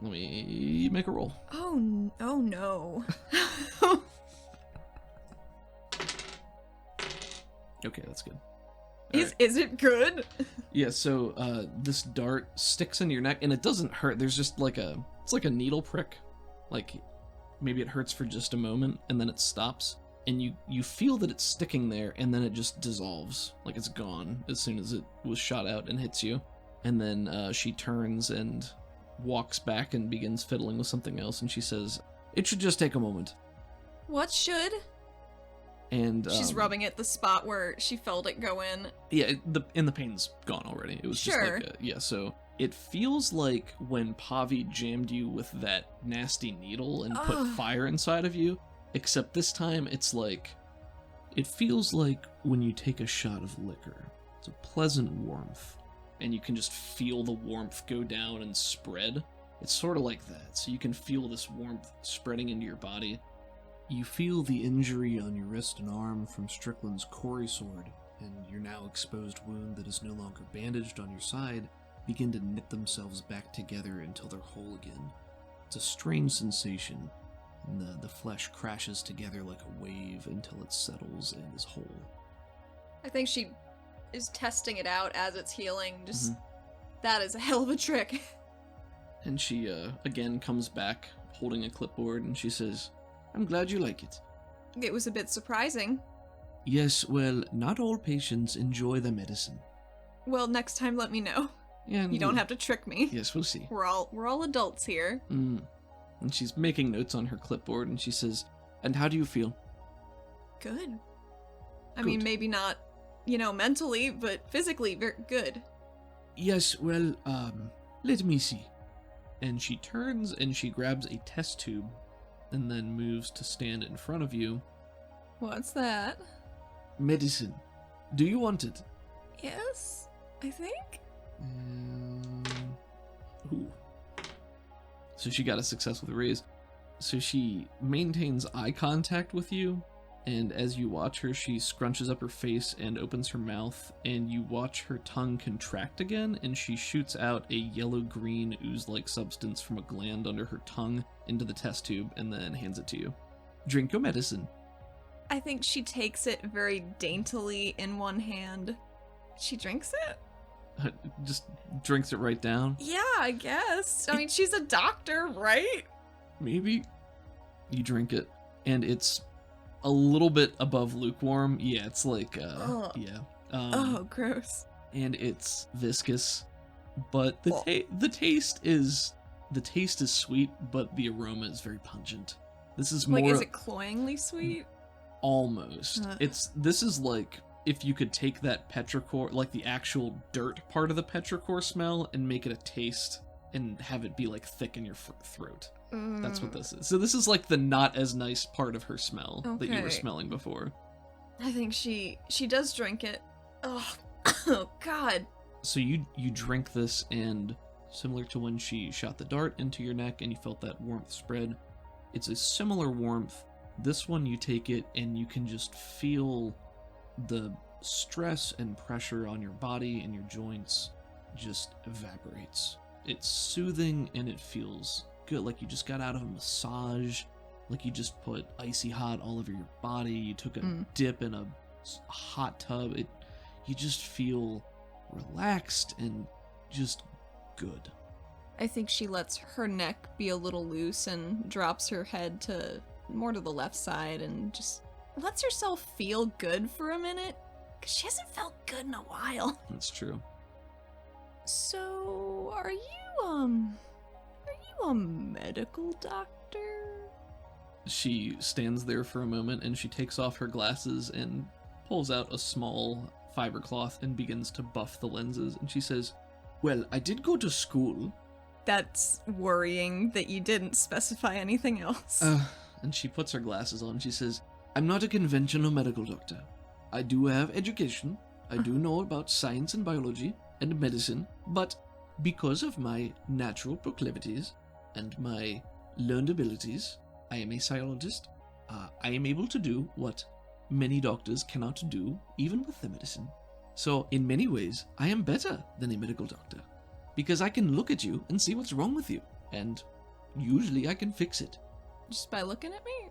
Let me make a roll. Oh no. Okay, that's good. Is it good? Yeah, so this dart sticks in your neck, and it doesn't hurt. There's just like it's like a needle prick. Like, maybe it hurts for just a moment, and then it stops. And you feel that it's sticking there, and then it just dissolves. Like it's gone as soon as it was shot out and hits you. And then she turns and walks back and begins fiddling with something else, and she says, "It should just take a moment." What should? And she's rubbing at the spot where she felt it go in. Yeah, the pain's gone already. It was just like so it feels like when Pavi jammed you with that nasty needle and put fire inside of you, except this time it's like, it feels like when you take a shot of liquor. It's a pleasant warmth, and you can just feel the warmth go down and spread. It's sort of like that, so you can feel this warmth spreading into your body. You feel the injury on your wrist and arm from Strickland's quarry sword, and your now exposed wound that is no longer bandaged on your side begin to knit themselves back together until they're whole again. It's a strange sensation, and the flesh crashes together like a wave until it settles and is whole. I think she is testing it out as it's healing. Just that is a hell of a trick. And she again comes back holding a clipboard, and she says, "I'm glad you like it." It was a bit surprising. Yes, well, not all patients enjoy the medicine. Well, next time let me know. Yeah, you don't have to trick me. Yes, we'll see. We're all adults here. And she's making notes on her clipboard, and she says, "And how do you feel?" Good. I mean, maybe not, mentally, but physically, very good. Yes, well, let me see. And she turns and she grabs a test tube and then moves to stand in front of you. What's that? Medicine. Do you want it? Yes, I think. Ooh. So she got a success with a raise. So she maintains eye contact with you, and as you watch her, she scrunches up her face and opens her mouth, and you watch her tongue contract again, and she shoots out a yellow-green ooze-like substance from a gland under her tongue into the test tube, and then hands it to you. Drink your medicine. I think she takes it very daintily in one hand. She drinks it? Just drinks it right down? Yeah, I guess. I mean, she's a doctor, right? Maybe. You drink it, and it's a little bit above lukewarm. Yeah, it's like, gross. And it's viscous, but the taste is sweet, but the aroma is very pungent. This is more... Like, is it cloyingly sweet? Almost. This is like if you could take that petrichor, like the actual dirt part of the petrichor smell, and make it a taste and have it be like thick in your throat. That's what this is. So this is like the not as nice part of her smell that you were smelling before. I think she does drink it. Oh God. So you drink this, and similar to when she shot the dart into your neck and you felt that warmth spread, it's a similar warmth. This one, you take it and you can just feel the stress and pressure on your body and your joints just evaporates. It's soothing and it feels good, like you just got out of a massage, like you just put icy hot all over your body, you took a dip in a hot tub. You just feel relaxed and just good. I think she lets her neck be a little loose and drops her head more to the left side and just lets herself feel good for a minute, because she hasn't felt good in a while. That's true. So, are you a medical doctor? She stands there for a moment and she takes off her glasses and pulls out a small fiber cloth and begins to buff the lenses. And she says, "Well, I did go to school." That's worrying that you didn't specify anything else. And she puts her glasses on. She says, "I'm not a conventional medical doctor. I do have education. I do know about science and biology and medicine, but because of my natural proclivities and my learned abilities, I am a psychologist. I am able to do what many doctors cannot do, even with their medicine. So, in many ways, I am better than a medical doctor, because I can look at you and see what's wrong with you, and usually I can fix it. Just by looking at me?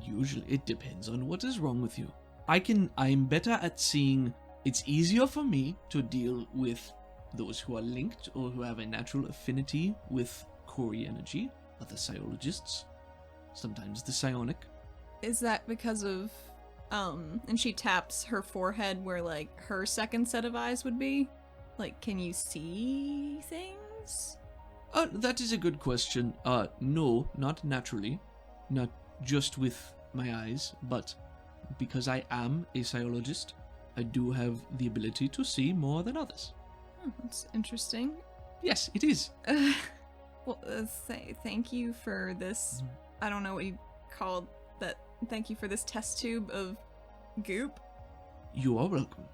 Usually, it depends on what is wrong with you. I'm better at seeing. It's easier for me to deal with those who are linked or who have a natural affinity with Kori energy, other psiologists, sometimes the psionic." Is that because of, and she taps her forehead where, like, her second set of eyes would be? Like, can you see things? That is a good question. No, not naturally. Not just with my eyes, but because I am a psiologist, I do have the ability to see more than others. That's interesting. Yes, it is. Well, thank you for this, I don't know what you called that, thank you for this test tube of goop. You are welcome.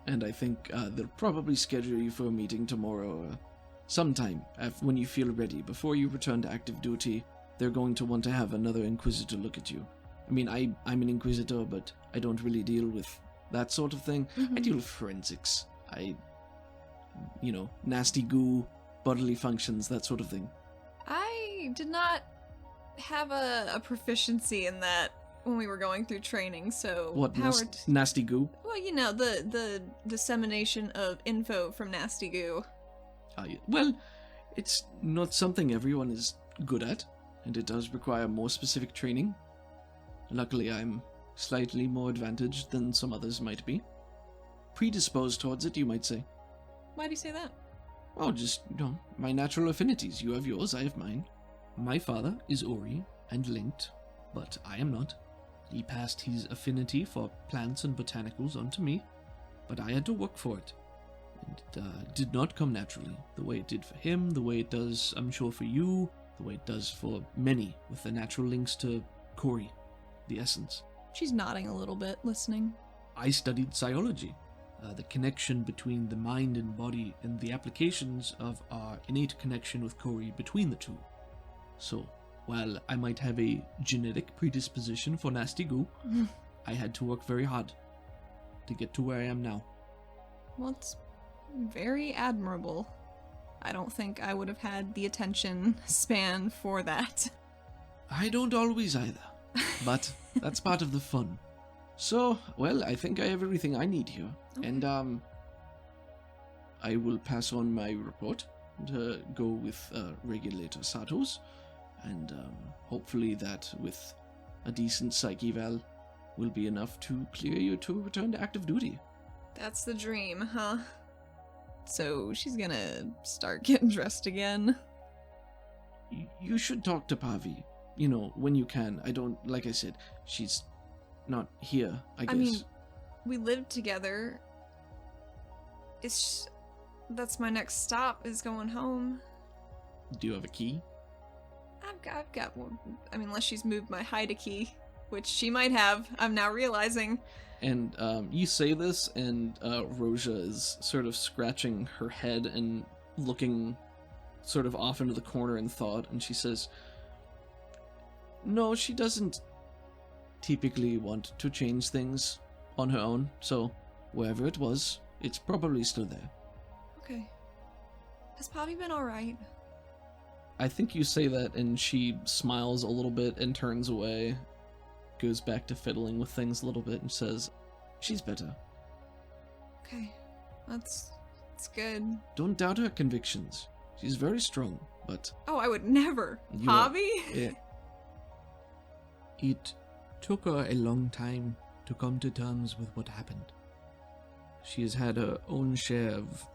And I think they'll probably schedule you for a meeting tomorrow, sometime when you feel ready. Before you return to active duty, they're going to want to have another Inquisitor look at you. I mean, I'm an Inquisitor, but I don't really deal with that sort of thing. Mm-hmm. I deal with forensics. Nasty goo, bodily functions, that sort of thing. I did not have a proficiency in that when we were going through training, so What, Howard... nasty goo? Well, the dissemination of info from Nasty Goo. Well, it's not something everyone is good at, and it does require more specific training. Luckily, I'm slightly more advantaged than some others might be. Predisposed towards it, you might say. Why do you say that? Oh, just, my natural affinities. You have yours, I have mine. My father is Ori and linked, but I am not. He passed his affinity for plants and botanicals onto me, but I had to work for it. It did not come naturally, the way it did for him, the way it does, I'm sure, for you, the way it does for many with the natural links to Kori, the essence. She's nodding a little bit, listening. I studied psiology, the connection between the mind and body, and the applications of our innate connection with Kori between the two. So, while I might have a genetic predisposition for nasty goo, I had to work very hard to get to where I am now. Well, it's very admirable. I don't think I would have had the attention span for that. I don't always either, but that's part of the fun. So, well, I think I have everything I need here. Okay. And, I will pass on my report to go with Regulator Satos, and hopefully that with a decent psych eval will be enough to clear you to return to active duty. That's the dream, huh? So she's gonna start getting dressed again. You should talk to Pavi, when you can. Like I said, she's not here, I guess. I mean, we lived together. That's my next stop, is going home. Do you have a key? I've got one. I mean, unless she's moved my hide key, which she might have, I'm now realizing. And you say this, and Roja is sort of scratching her head and looking sort of off into the corner in thought, and she says, "No, she doesn't typically want to change things on her own, so wherever it was, it's probably still there." Okay. Has Poppy been alright? I think you say that, and she smiles a little bit and turns away, goes back to fiddling with things a little bit, and says, "She's better." Okay. That's good. Don't doubt her convictions. She's very strong, but... Oh, I would never. Hobby? It took her a long time to come to terms with what happened. She has had her own share of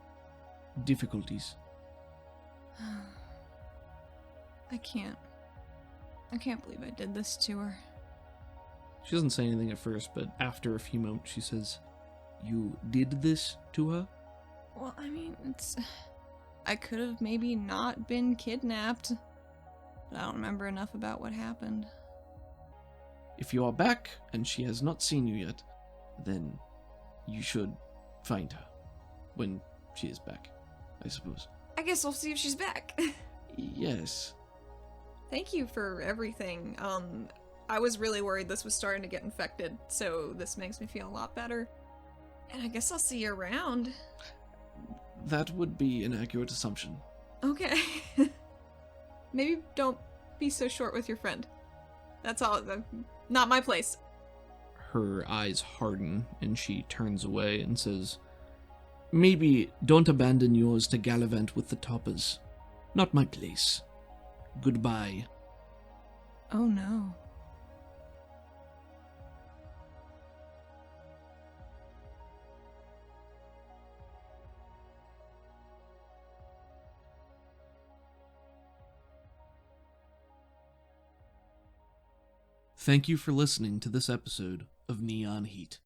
difficulties. I can't believe I did this to her. She doesn't say anything at first, but after a few moments she says, "You did this to her?" Well, I mean, I could have maybe not been kidnapped, but I don't remember enough about what happened. If you are back and she has not seen you yet, then you should find her when she is back, I suppose. I guess I'll see if she's back. Yes. Thank you for everything. I was really worried this was starting to get infected, so this makes me feel a lot better. And I guess I'll see you around. That would be an accurate assumption. Okay. Maybe don't be so short with your friend. That's all. Not my place. Her eyes harden and she turns away and says, "Maybe don't abandon yours to gallivant with the toppers. Not my place. Goodbye." Oh no. Thank you for listening to this episode of Neon Heat.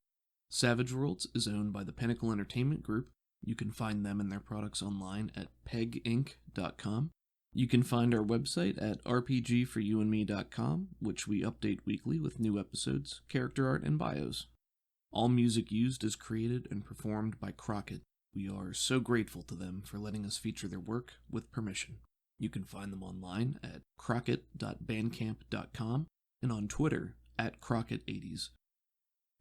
Savage Worlds is owned by the Pinnacle Entertainment Group. You can find them and their products online at peginc.com. You can find our website at rpgforyouandme.com, which we update weekly with new episodes, character art, and bios. All music used is created and performed by Crockett. We are so grateful to them for letting us feature their work with permission. You can find them online at crockett.bandcamp.com and on Twitter at Crockett80s.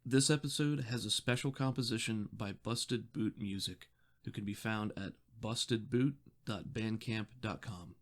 This episode has a special composition by Busted Boot Music, who can be found at bustedboot.bandcamp.com.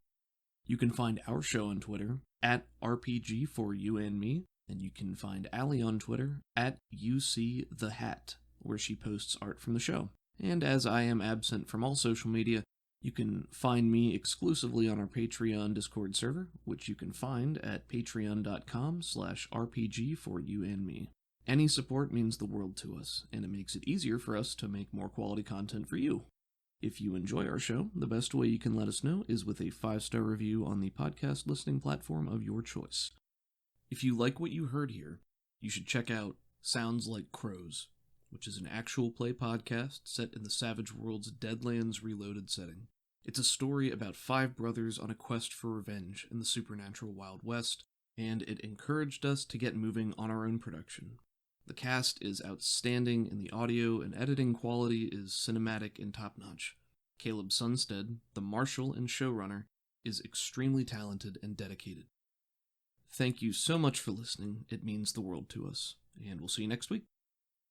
You can find our show on Twitter at rpgforyouandme, and you can find Allie on Twitter at UCTheHat, where she posts art from the show. And as I am absent from all social media, you can find me exclusively on our Patreon Discord server, which you can find at patreon.com/rpgforyouandme. Any support means the world to us, and it makes it easier for us to make more quality content for you. If you enjoy our show, the best way you can let us know is with a 5-star review on the podcast listening platform of your choice. If you like what you heard here, you should check out Sounds Like Crows, which is an actual play podcast set in the Savage Worlds Deadlands Reloaded setting. It's a story about 5 brothers on a quest for revenge in the supernatural Wild West, and it encouraged us to get moving on our own production. The cast is outstanding, and the audio and editing quality is cinematic and top-notch. Caleb Sunstead, the marshal and showrunner, is extremely talented and dedicated. Thank you so much for listening. It means the world to us, and we'll see you next week.